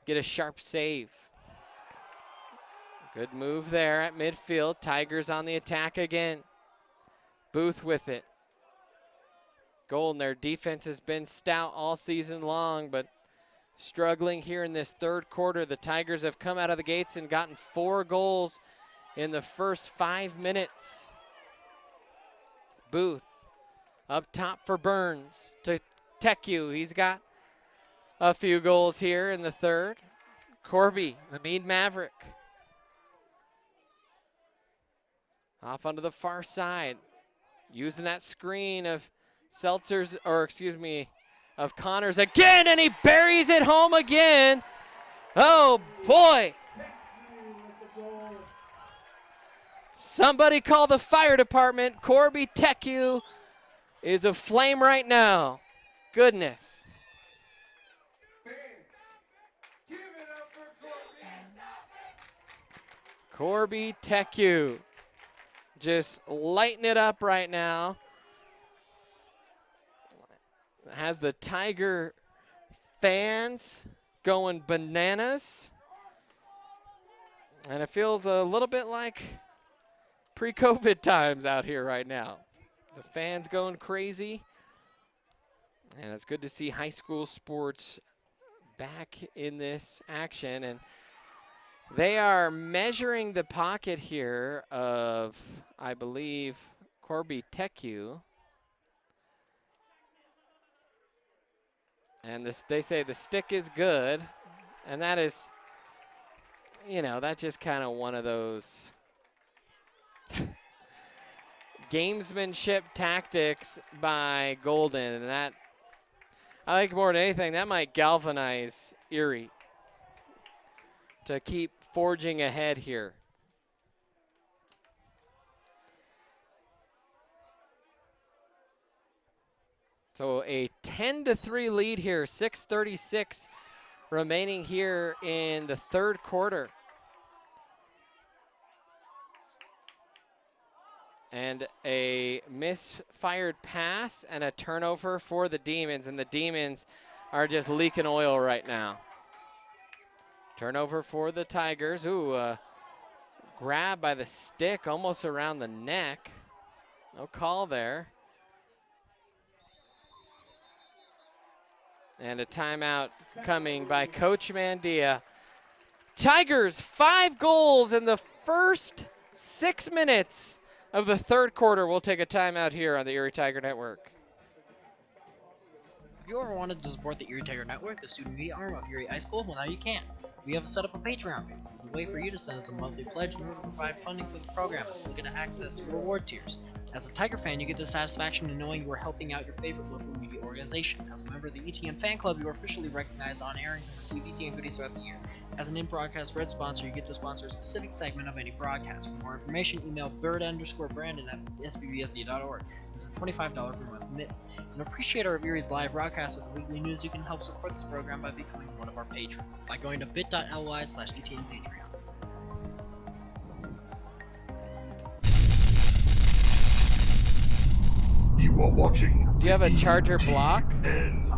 get a sharp save. Good move there at midfield. Tigers on the attack again. Booth with it. Golden, their defense has been stout all season long, but struggling here in this third quarter. The Tigers have come out of the gates and gotten 4 goals in the first 5 minutes. Booth up top for Burns to Teku. He's got a few goals here in the third. Corby, the Mead Maverick. Off onto the far side. Using that screen of Seltzers, or excuse me, of Connors again, and he buries it home again. Oh boy. Somebody call the fire department. Corby Teku is aflame right now. Goodness. Corby Teku just lighting it up right now. Has the Tiger fans going bananas. And it feels a little bit like pre-COVID times out here right now. The fans going crazy. And it's good to see high school sports back in this action. And they are measuring the pocket here of, I believe, Corby Teku. And this, they say the stick is good. And that is, you know, that's just kind of one of those gamesmanship tactics by Golden. And that, I think more than anything, that might galvanize Erie to keep forging ahead here. So a 10-3 lead here, 6:36 remaining here in the third quarter. And a misfired pass and a turnover for the Demons, and the Demons are just leaking oil right now. Turnover for the Tigers. Ooh, grab by the stick almost around the neck. No call there. And a timeout coming by Coach Mandia. Tigers, 5 goals in the first 6 minutes of the third quarter. We'll take a timeout here on the Erie Tiger Network. If you ever wanted to support the Erie Tiger Network, the student media arm of Erie High School, well, now you can. We have set up a Patreon page. It's a way for you to send us a monthly pledge in order to provide funding for the program, as well as get access to reward tiers. As a Tiger fan, you get the satisfaction of knowing you are helping out your favorite local media organization. As a member of the ETN fan club, you are officially recognized on air and can receive ETN goodies throughout the year. As an in-broadcast red sponsor, you get to sponsor a specific segment of any broadcast. For more information, email bird_brandon at sbbsd.org. This is a $25 per month limit. As an appreciator of Erie's live broadcast with the weekly news, you can help support this program by becoming one of our patrons by going to bit.ly/ETN Patreon. You are watching. Do you have a charger block? And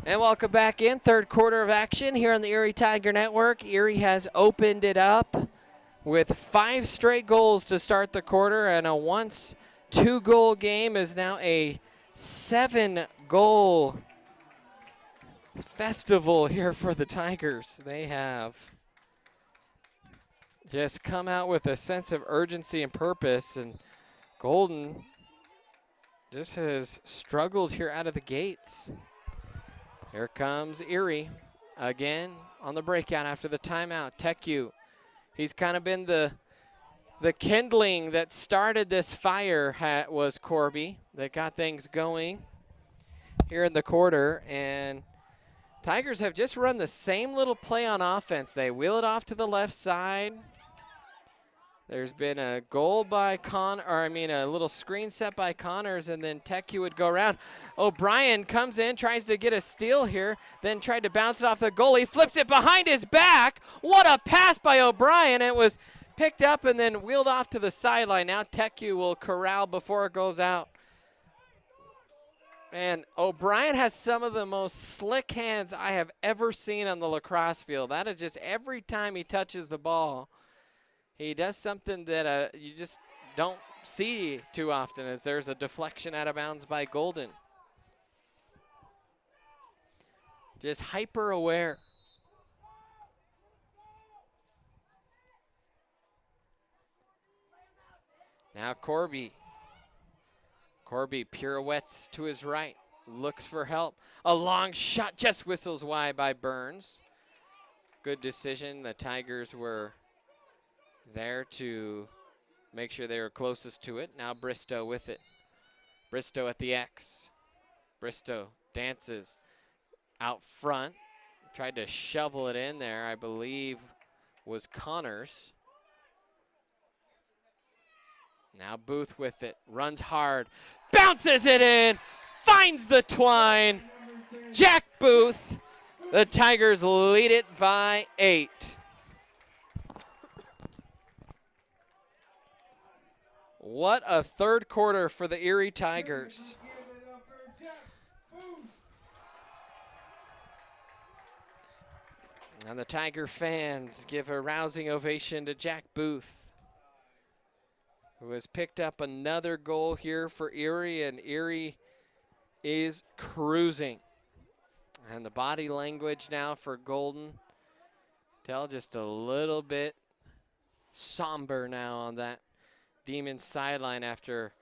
welcome back in, third quarter of action here on the Erie Tiger Network. Erie has opened it up with 5 straight goals to start the quarter, and a once 2-goal game is now a 7-goal festival here for the Tigers. They have just come out with a sense of urgency and purpose, and Golden just has struggled here out of the gates. Here comes Erie again on the breakout after the timeout. Teku, he's kind of been the kindling that started this fire was Corby that got things going here in the quarter, and Tigers have just run the same little play on offense. They wheel it off to the left side. There's been a goal by a little screen set by Connors, and then Teku would go around. O'Brien comes in, tries to get a steal here, then tried to bounce it off the goalie, flips it behind his back. What a pass by O'Brien. It was picked up and then wheeled off to the sideline. Now Teku will corral before it goes out. And O'Brien has some of the most slick hands I have ever seen on the lacrosse field. That is just every time he touches the ball, he does something that you just don't see too often, as there's a deflection out of bounds by Golden. Just hyper aware. Now Corby. Corby pirouettes to his right, looks for help. A long shot just whistles wide by Burns. Good decision. The Tigers were there to make sure they were closest to it. Now Bristow with it. Bristow at the X. Bristow dances out front. Tried to shovel it in there, I believe was Connors. Now Booth with it, runs hard, bounces it in, finds the twine. Jack Booth, the Tigers lead it by 8. What a third quarter for the Erie Tigers. And the Tiger fans give a rousing ovation to Jack Booth, who has picked up another goal here for Erie, and Erie is cruising. And the body language now for Golden, tell just a little bit somber now on that Demon sideline after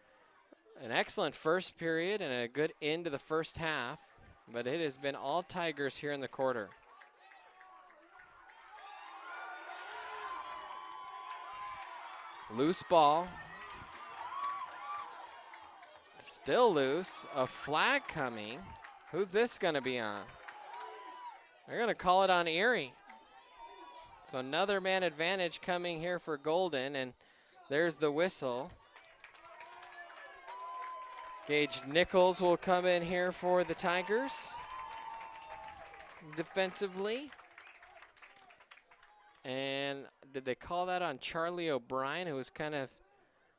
an excellent first period and a good end to the first half, but it has been all Tigers here in the quarter. Loose ball. Still loose. A flag coming. Who's this going to be on? They're going to call it on Erie. So another man advantage coming here for Golden, and there's the whistle. Gage Nichols will come in here for the Tigers defensively. And did they call that on Charlie O'Brien, who was kind of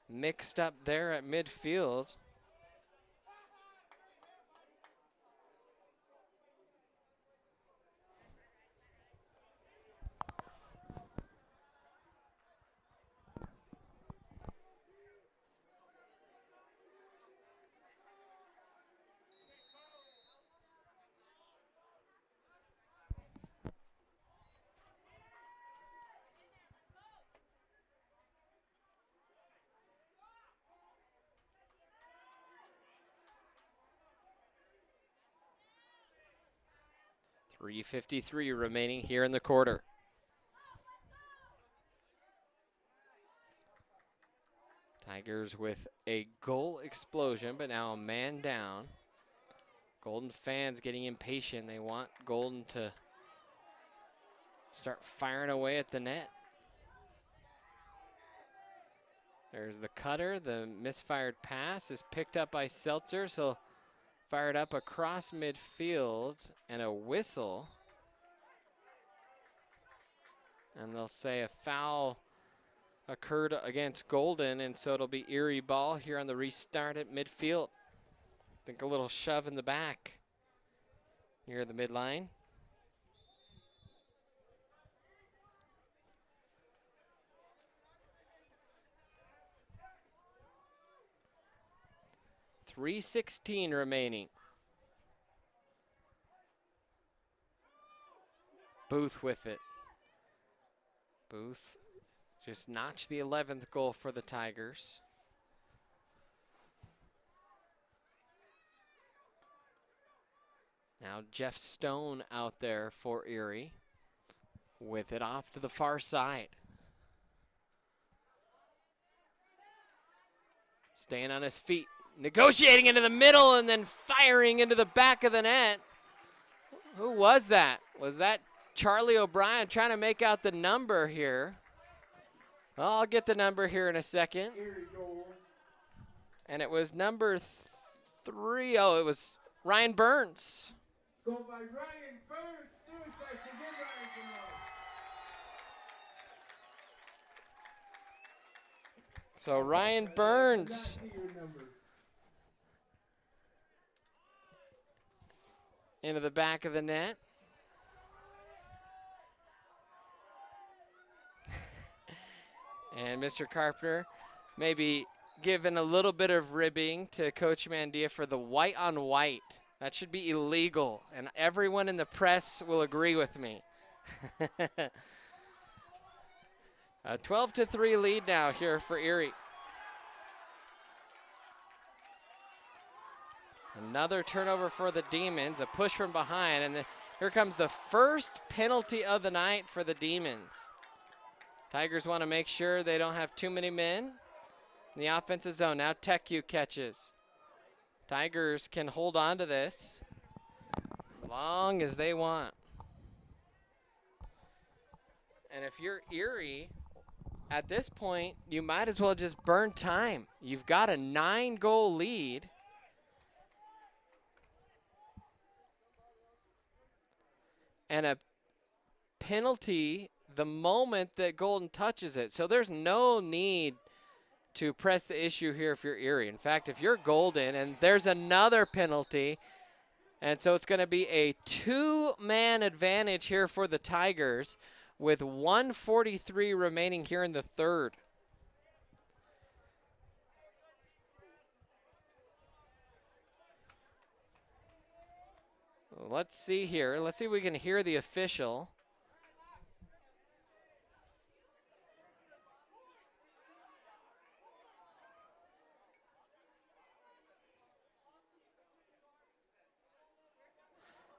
mixed up there at midfield? .353 remaining here in the quarter. Tigers with a goal explosion, but now a man down. Golden fans getting impatient. They want Golden to start firing away at the net. There's the cutter. The misfired pass is picked up by Seltzers. He'll fired up across midfield, and a whistle. And they'll say a foul occurred against Golden, and so it'll be Erie ball here on the restart at midfield. I think a little shove in the back near the midline. .316 remaining. Booth with it. Booth just notched the 11th goal for the Tigers. Now Jeff Stone out there for Erie with it off to the far side. Staying on his feet, negotiating into the middle and then firing into the back of the net. Who was that? Was that Charlie O'Brien trying to make out the number here? Well, I'll get the number here in a second. And it was number 3. Oh, it was Ryan Burns. Go by Ryan Burns. Suicide. Give Ryan some love. So Ryan Burns into the back of the net. And Mr. Carpenter maybe giving a little bit of ribbing to Coach Mandia for the white on white. That should be illegal, and everyone in the press will agree with me. A 12-3 lead now here for Erie. Another turnover for the Demons, a push from behind, and here comes the first penalty of the night for the Demons. Tigers want to make sure they don't have too many men in the offensive zone. Now Teku catches. Tigers can hold on to this as long as they want. And if you're Erie, at this point, you might as well just burn time. You've got a 9-goal lead. And a penalty the moment that Golden touches it. So there's no need to press the issue here if you're Erie. In fact, if you're Golden and there's another penalty, and so it's going to be a 2-man advantage here for the Tigers with 1:43 remaining here in the third. Let's see here. Let's see if we can hear the official.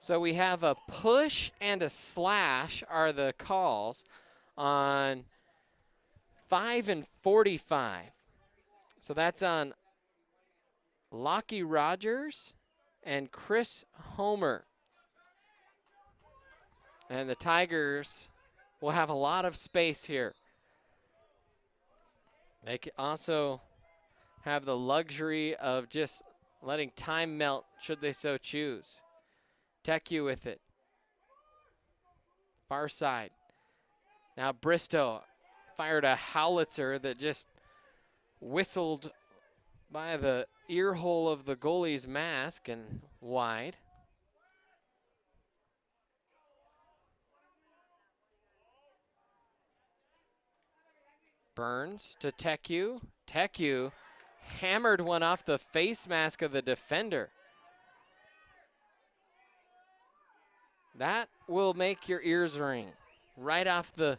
So we have a push and a slash are the calls on 5 and 45. So that's on Lockie Rogers and Chris Homer. And the Tigers will have a lot of space here. They can also have the luxury of just letting time melt should they so choose. Teku with it. Far side. Now Bristow fired a howitzer that just whistled by the ear hole of the goalie's mask and wide. Burns to Teku. Teku hammered one off the face mask of the defender. That will make your ears ring right off the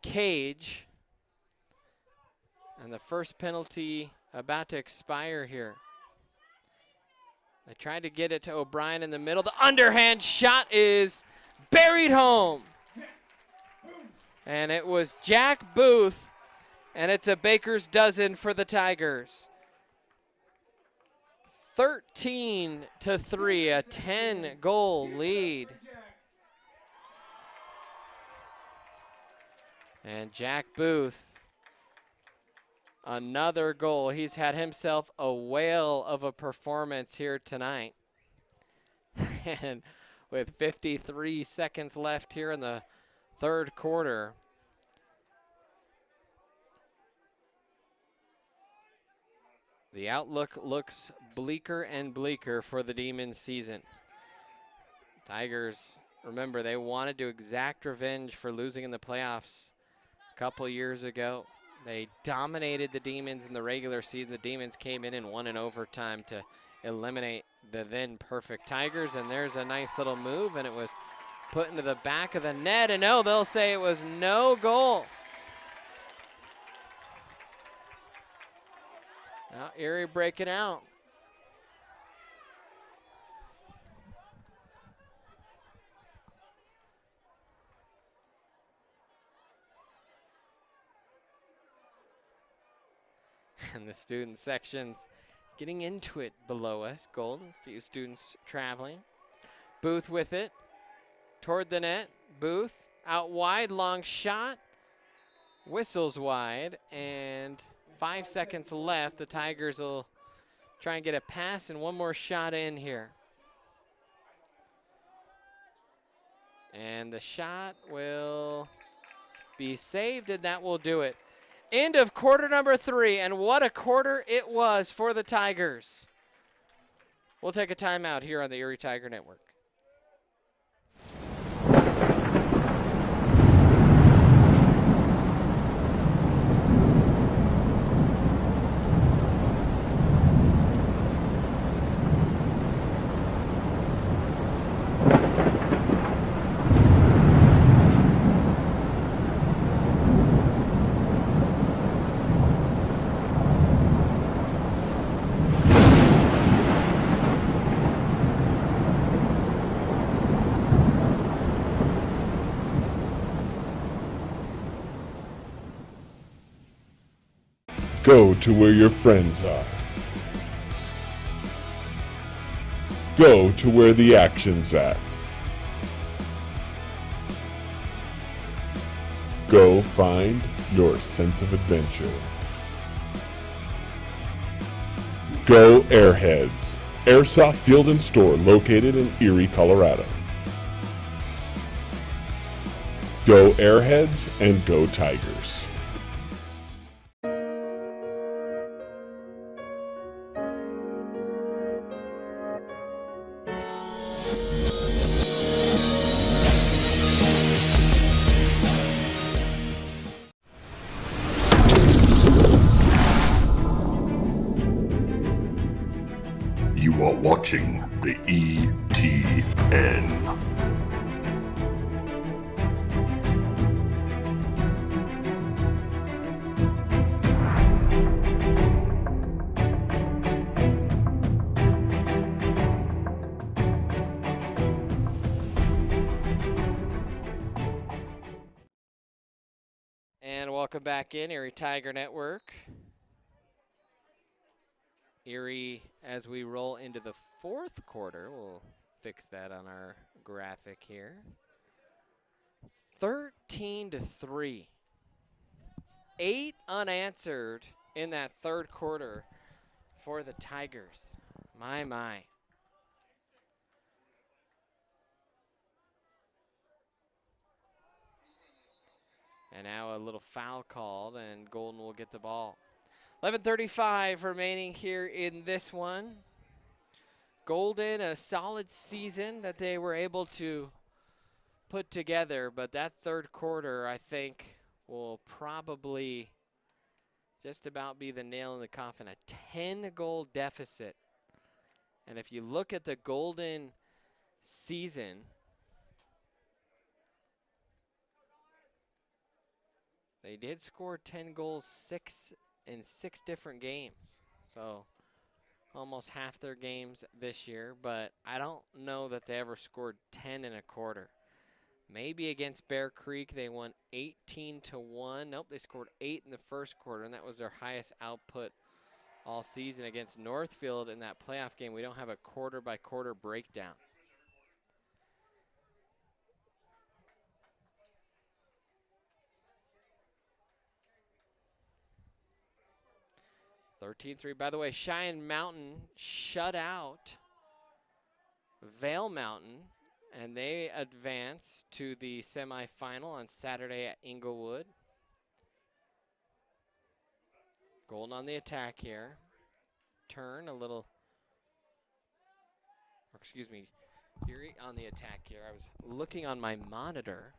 cage. And the first penalty about to expire here. They tried to get it to O'Brien in the middle. The underhand shot is buried home. And it was Jack Booth, and it's a baker's dozen for the Tigers. 13-3, a 10-goal lead. And Jack Booth Another goal. He's had himself a whale of a performance here tonight. And with 53 seconds left here in the third quarter, the outlook looks bleaker and bleaker for the Demons season. Tigers, remember, they wanted to exact revenge for losing in the playoffs a couple years ago. They dominated the Demons in the regular season. The Demons came in and won in overtime to eliminate the then perfect Tigers. And there's a nice little move, and it was put into the back of the net. And no, they'll say it was no goal. Now Erie breaking out. And the student section's getting into it below us. Golden, a few students traveling. Booth with it, toward the net. Booth out wide, long shot. Whistles wide, and 5 seconds left. The Tigers will try and get a pass and one more shot in here. And the shot will be saved, and that will do it. End of quarter number 3, and what a quarter it was for the Tigers. We'll take a timeout here on the Erie Tiger Network. Go to where your friends are. Go to where the action's at. Go find your sense of adventure. Go Airheads, Airsoft Field and Store located in Erie, Colorado. Go Airheads and go Tigers. You are watching the ETN. And welcome back in, Erie Tiger Network. Erie, as we roll into the fourth quarter, we'll fix that on our graphic here. 13-3. 8 unanswered in that third quarter for the Tigers. My, my. And now a little foul called, and Golden will get the ball. 11:35 remaining here in this one. Golden, a solid season that they were able to put together, but that third quarter, I think, will probably just about be the nail in the coffin. A 10-goal deficit. And if you look at the Golden season, they did score 10 goals in 6 different games. So almost half their games this year, but I don't know that they ever scored 10 in a quarter. Maybe against Bear Creek, they won 18-1. Nope, they scored 8 in the first quarter, and that was their highest output all season. Against Northfield in that playoff game, we don't have a quarter-by-quarter breakdown. 13-3. By the way, Cheyenne Mountain shut out Vail Mountain, and they advance to the semifinal on Saturday at Inglewood. Golden on the attack here. Turn a little, or excuse me, Erie on the attack here. I was looking on my monitor,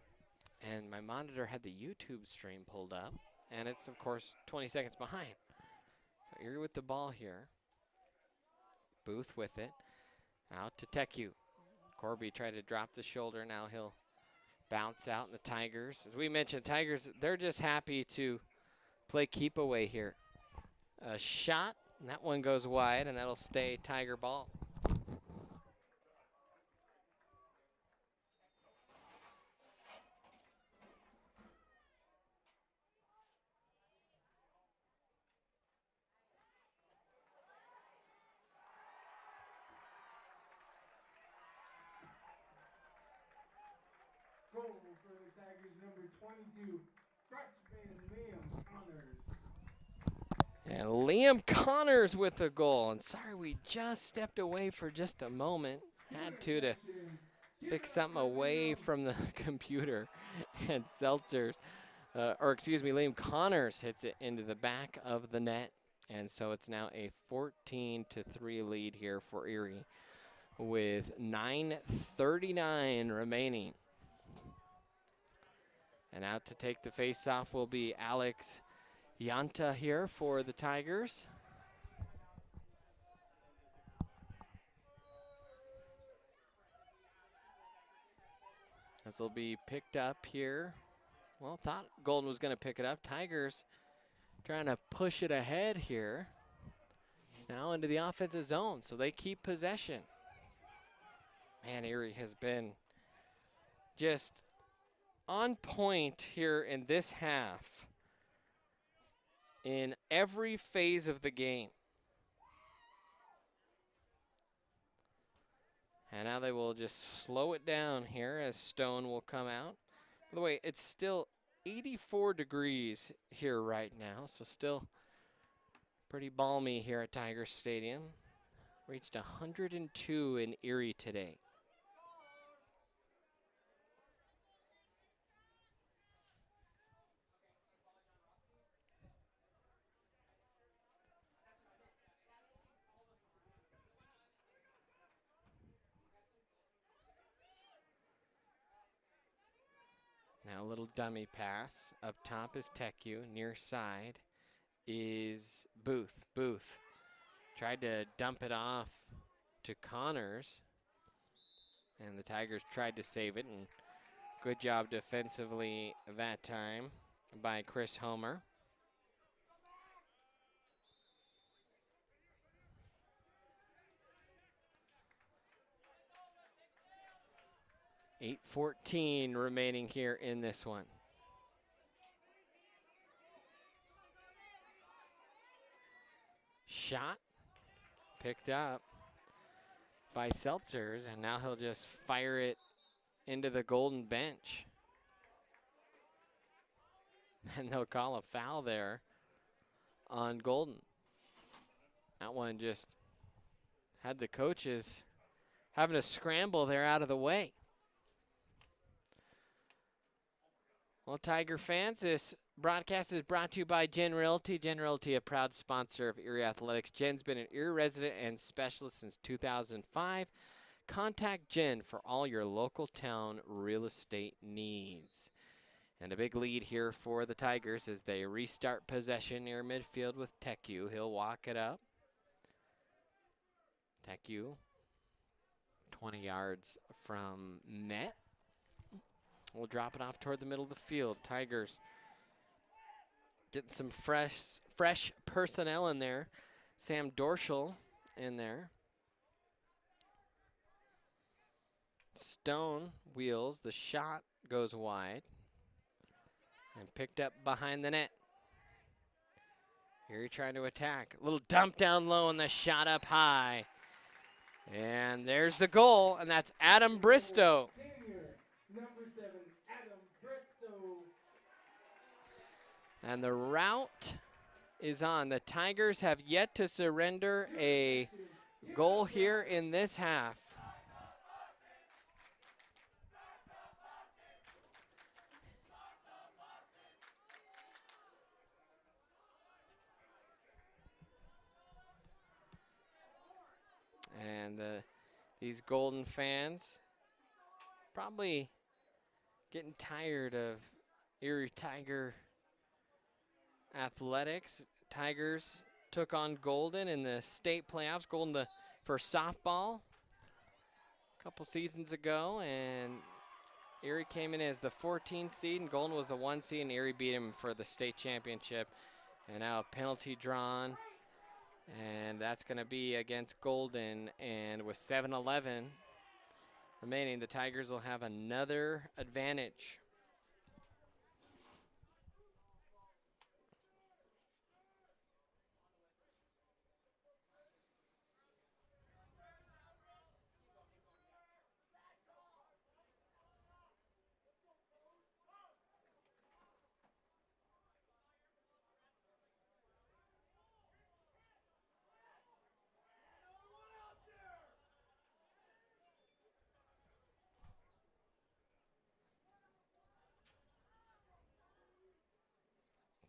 and my monitor had the YouTube stream pulled up, and it's, of course, 20 seconds behind. So Erie with the ball here. Booth with it. Out to Tecu. Corby tried to drop the shoulder. Now he'll bounce out, and the Tigers, as we mentioned, Tigers, they're just happy to play keep away here. A shot, and that one goes wide, and that'll stay Tiger ball. Goal for the Tigers, number 22, freshman Liam Connors. And Liam Connors with the goal. And sorry, we just stepped away for just a moment. Had to fix something away from the computer. And Seltzers, Liam Connors hits it into the back of the net. And so it's now a 14-3 lead here for Erie with 9:39 remaining. And out to take the face-off will be Alex Yanta here for the Tigers. This will be picked up here. Well, thought Golden was going to pick it up. Tigers trying to push it ahead here. Now into the offensive zone, so they keep possession. Man, Erie has been just on point here in this half in every phase of the game. And now they will just slow it down here as Stone will come out. By the way, it's still 84 degrees here right now, so still pretty balmy here at Tiger Stadium. Reached 102 in Erie today. Now a little dummy pass. Up top is Tecu. Near side is Booth. Booth tried to dump it off to Connors. And the Tigers tried to save it. And good job defensively that time by Chris Homer. .8:14 remaining here in this one. Shot picked up by Seltzers, and now he'll just fire it into the Golden bench. And they'll call a foul there on Golden. That one just had the coaches having a scramble there out of the way. Well, Tiger fans, this broadcast is brought to you by Jen Realty. Jen Realty, a proud sponsor of Erie Athletics. Jen's been an Erie resident and specialist since 2005. Contact Jen for all your local town real estate needs. And a big lead here for the Tigers as they restart possession near midfield with Tecu. He'll walk it up. Tecu, 20 yards from net. We'll drop it off toward the middle of the field. Tigers getting some fresh personnel in there. Sam Dorschel in there. Stone wheels. The shot goes wide. And picked up behind the net. Here trying to attack. A little dump down low and the shot up high. And there's the goal, and that's Adam Bristow. Number 7, Adam Bristow. And the route is on. The Tigers have yet to surrender a goal here in this half. And these Golden fans probably getting tired of Erie Tiger athletics. Tigers took on Golden in the state playoffs. Golden for softball a couple seasons ago, and Erie came in as the 14th seed, and Golden was the 1 seed, and Erie beat him for the state championship. And now a penalty drawn, and that's going to be against Golden. And with 7:11 remaining, the Tigers will have another advantage.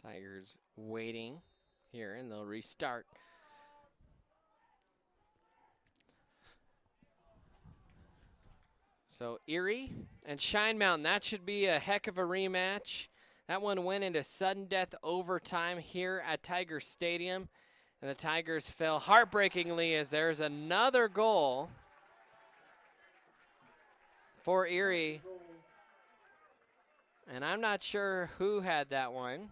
Tigers waiting here, and they'll restart. So Erie and Shine Mountain, that should be a heck of a rematch. That one went into sudden death overtime here at Tiger Stadium, and the Tigers fell heartbreakingly as there's another goal for Erie. And I'm not sure who had that one.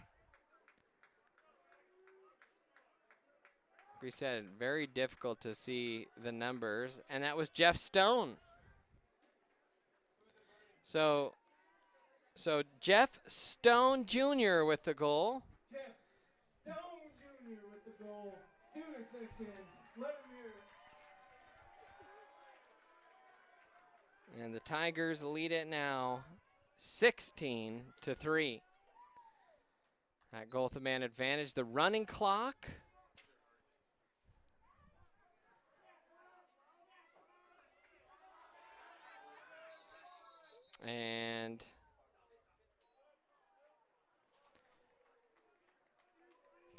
We said very difficult to see the numbers, and that was Jeff Stone. So Jeff Stone Jr. with the goal. Jeff Stone Jr. with the goal. Student section, let him hear. And the Tigers lead it now 16-3. That goal to man advantage. The running clock. And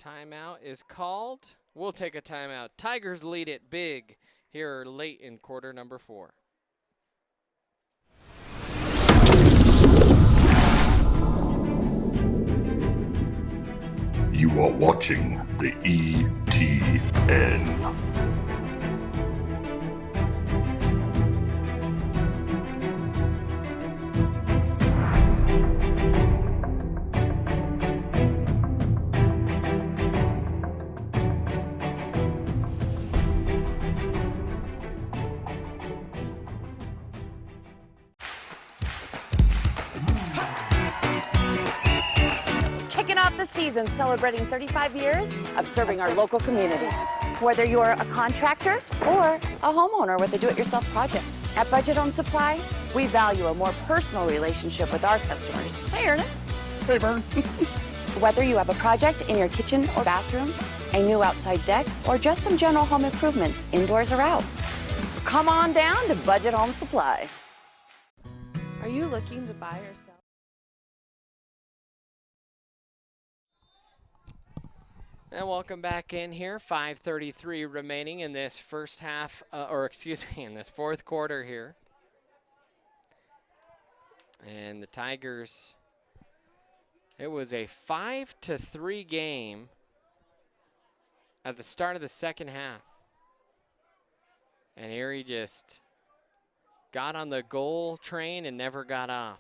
timeout is called. We'll take a timeout. Tigers lead it big here late in quarter number 4. You are watching the ETN. Kicking off the season celebrating 35 years of serving our local community. Whether you're a contractor or a homeowner with a do-it-yourself project. At Budget Home Supply, we value a more personal relationship with our customers. Hey, Ernest. Hey, Vern. Whether you have a project in your kitchen or bathroom, a new outside deck, or just some general home improvements, indoors or out, come on down to Budget Home Supply. Are you looking to buy or sell? And welcome back in here. 5:33 remaining in this first half, in this fourth quarter here. And the Tigers, it was a 5-3 game at the start of the second half. And Erie just got on the goal train and never got off.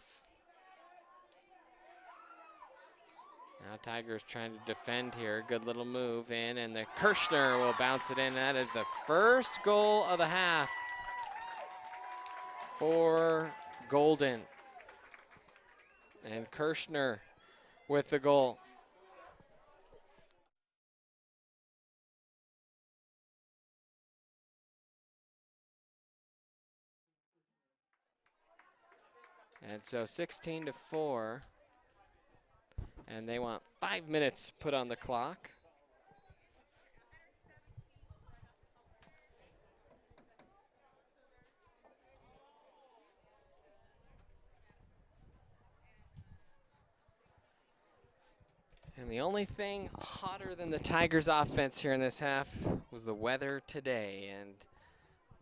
Now Tigers trying to defend here. Good little move in, and the Kirschner will bounce it in. That is the first goal of the half for Golden. And Kirschner with the goal. And so 16-4. And they want 5 minutes put on the clock. And the only thing hotter than the Tigers' offense here in this half was the weather today.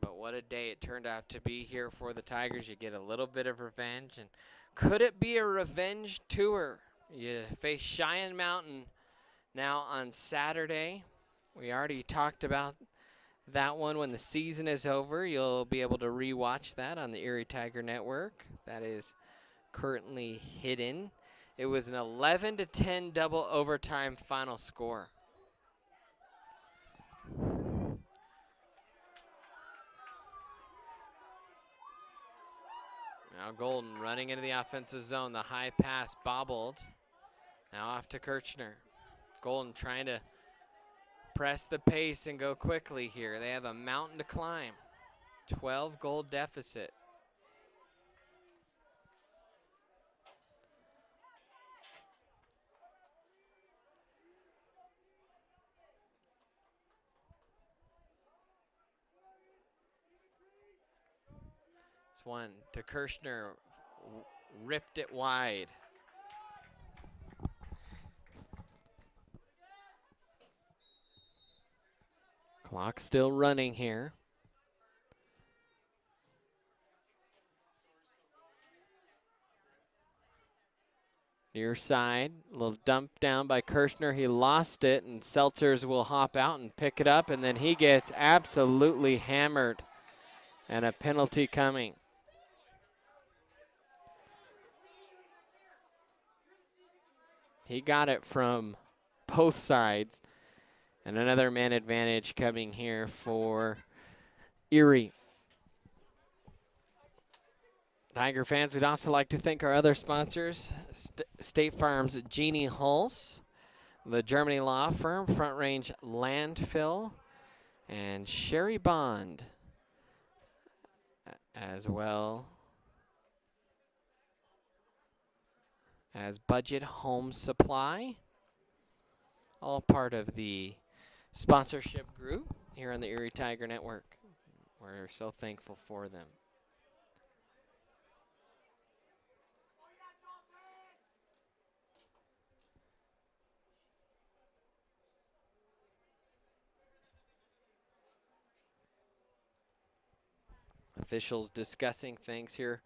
But what a day it turned out to be here for the Tigers. You get a little bit of revenge. And could it be a revenge tour? You face Cheyenne Mountain now on Saturday. We already talked about that one. When the season is over, you'll be able to rewatch that on the Erie Tiger Network. That is currently hidden. It was an 11-10 double overtime final score. Now Golden running into the offensive zone. The high pass bobbled. Now off to Kirchner. Golden trying to press the pace and go quickly here. They have a mountain to climb. 12-goal deficit. This one to Kirchner, ripped it wide. Clock still running here. Near side, a little dump down by Kirchner. He lost it, and Seltzers will hop out and pick it up, and then he gets absolutely hammered, and a penalty coming. He got it from both sides, and another man advantage coming here for Erie. Tiger fans, we'd also like to thank our other sponsors, State Farm's Jeannie Hulse, the Germany law firm, Front Range Landfill, and Sherry Bond, as well as Budget Home Supply, all part of the sponsorship group here on the Erie Tiger Network. We're so thankful for them. Officials discussing things here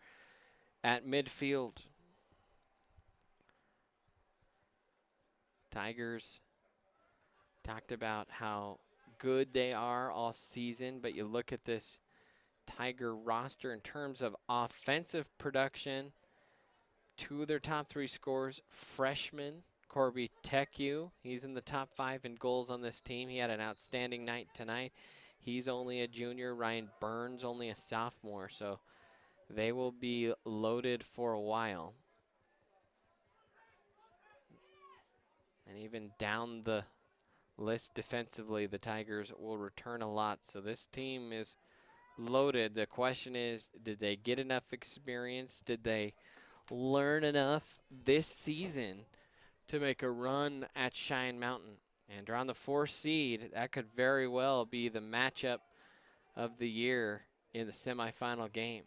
at midfield. Tigers talked about how good they are all season, but you look at this Tiger roster in terms of offensive production. Two of their top three scorers, freshman Corby Teku. He's in the top 5 in goals on this team. He had an outstanding night tonight. He's only a junior. Ryan Burns only a sophomore, so they will be loaded for a while. And even down the list defensively, the Tigers will return a lot. So this team is loaded. The question is, did they get enough experience? Did they learn enough this season to make a run at Cheyenne Mountain? And around the 4th seed, that could very well be the matchup of the year in the semifinal game.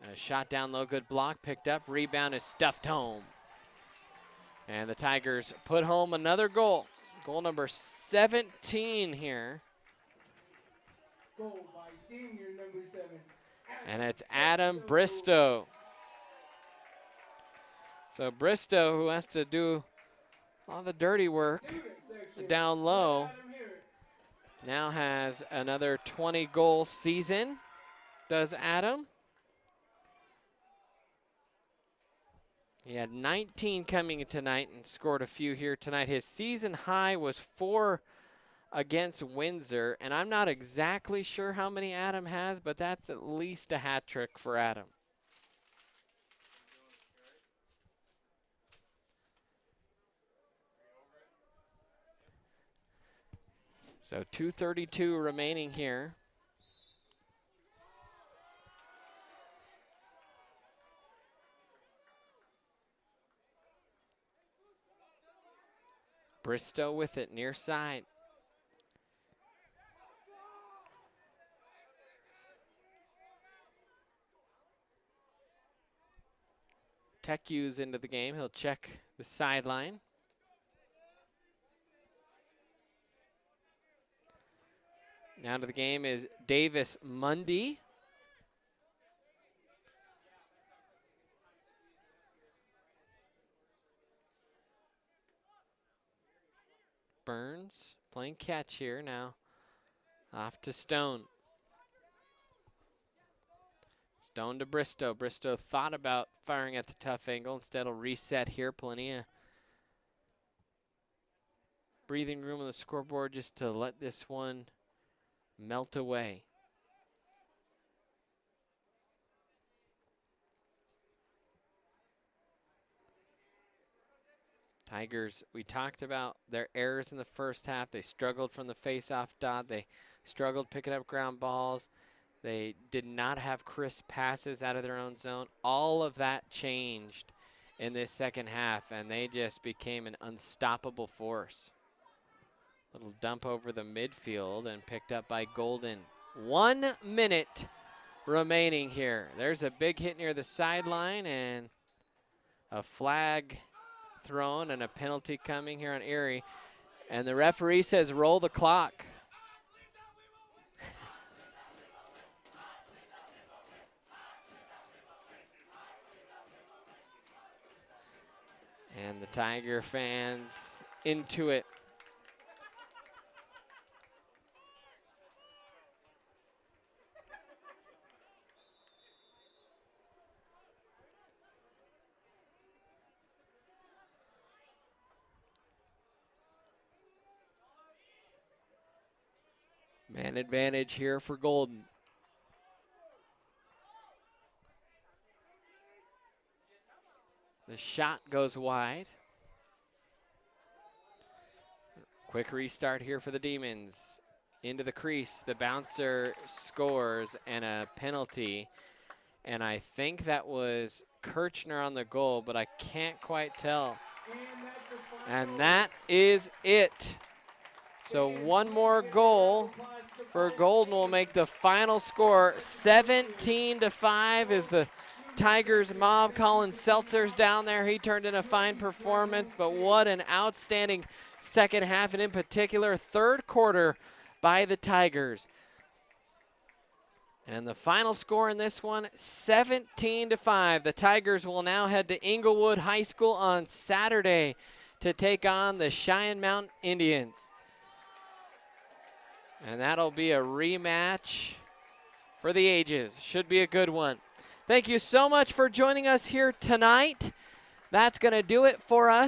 A shot down low, good block, picked up, rebound is stuffed home. And the Tigers put home another goal. Goal number 17 here. Goal by senior number 7. And it's Adam Bristow. So Bristow, who has to do all the dirty work down low, now has another 20-goal season, does Adam. He had 19 coming in tonight and scored a few here tonight. His season high was 4 against Windsor, and I'm not exactly sure how many Adam has, but that's at least a hat trick for Adam. So 2:32 remaining here. Bristow with it near side. Teku's into the game. He'll check the sideline. Now to the game is Davis Mundy. Burns playing catch here now. Off to Stone. Stone to Bristow. Bristow thought about firing at the tough angle. Instead, will reset here. Plenty of breathing room on the scoreboard just to let this one melt away. Tigers, we talked about their errors in the first half. They struggled from the face-off dot. They struggled picking up ground balls. They did not have crisp passes out of their own zone. All of that changed in this second half, and they just became an unstoppable force. Little dump over the midfield and picked up by Golden. 1 minute remaining here. There's a big hit near the sideline and a flag thrown and a penalty coming here on Erie. And the referee says roll the clock. And the Tiger fans into it. Man advantage here for Golden. The shot goes wide. Quick restart here for the Demons. Into the crease, the bouncer scores and a penalty. And I think that was Kirchner on the goal, but I can't quite tell. And that is it. So one more goal for Golden will make the final score 17-5 is the Tigers mob. Colin Seltzer's down there. He turned in a fine performance, but what an outstanding second half, and in particular, third quarter by the Tigers. And the final score in this one, 17-5. The Tigers will now head to Inglewood High School on Saturday to take on the Cheyenne Mountain Indians. And that'll be a rematch for the ages. Should be a good one. Thank you so much for joining us here tonight. That's going to do it for us.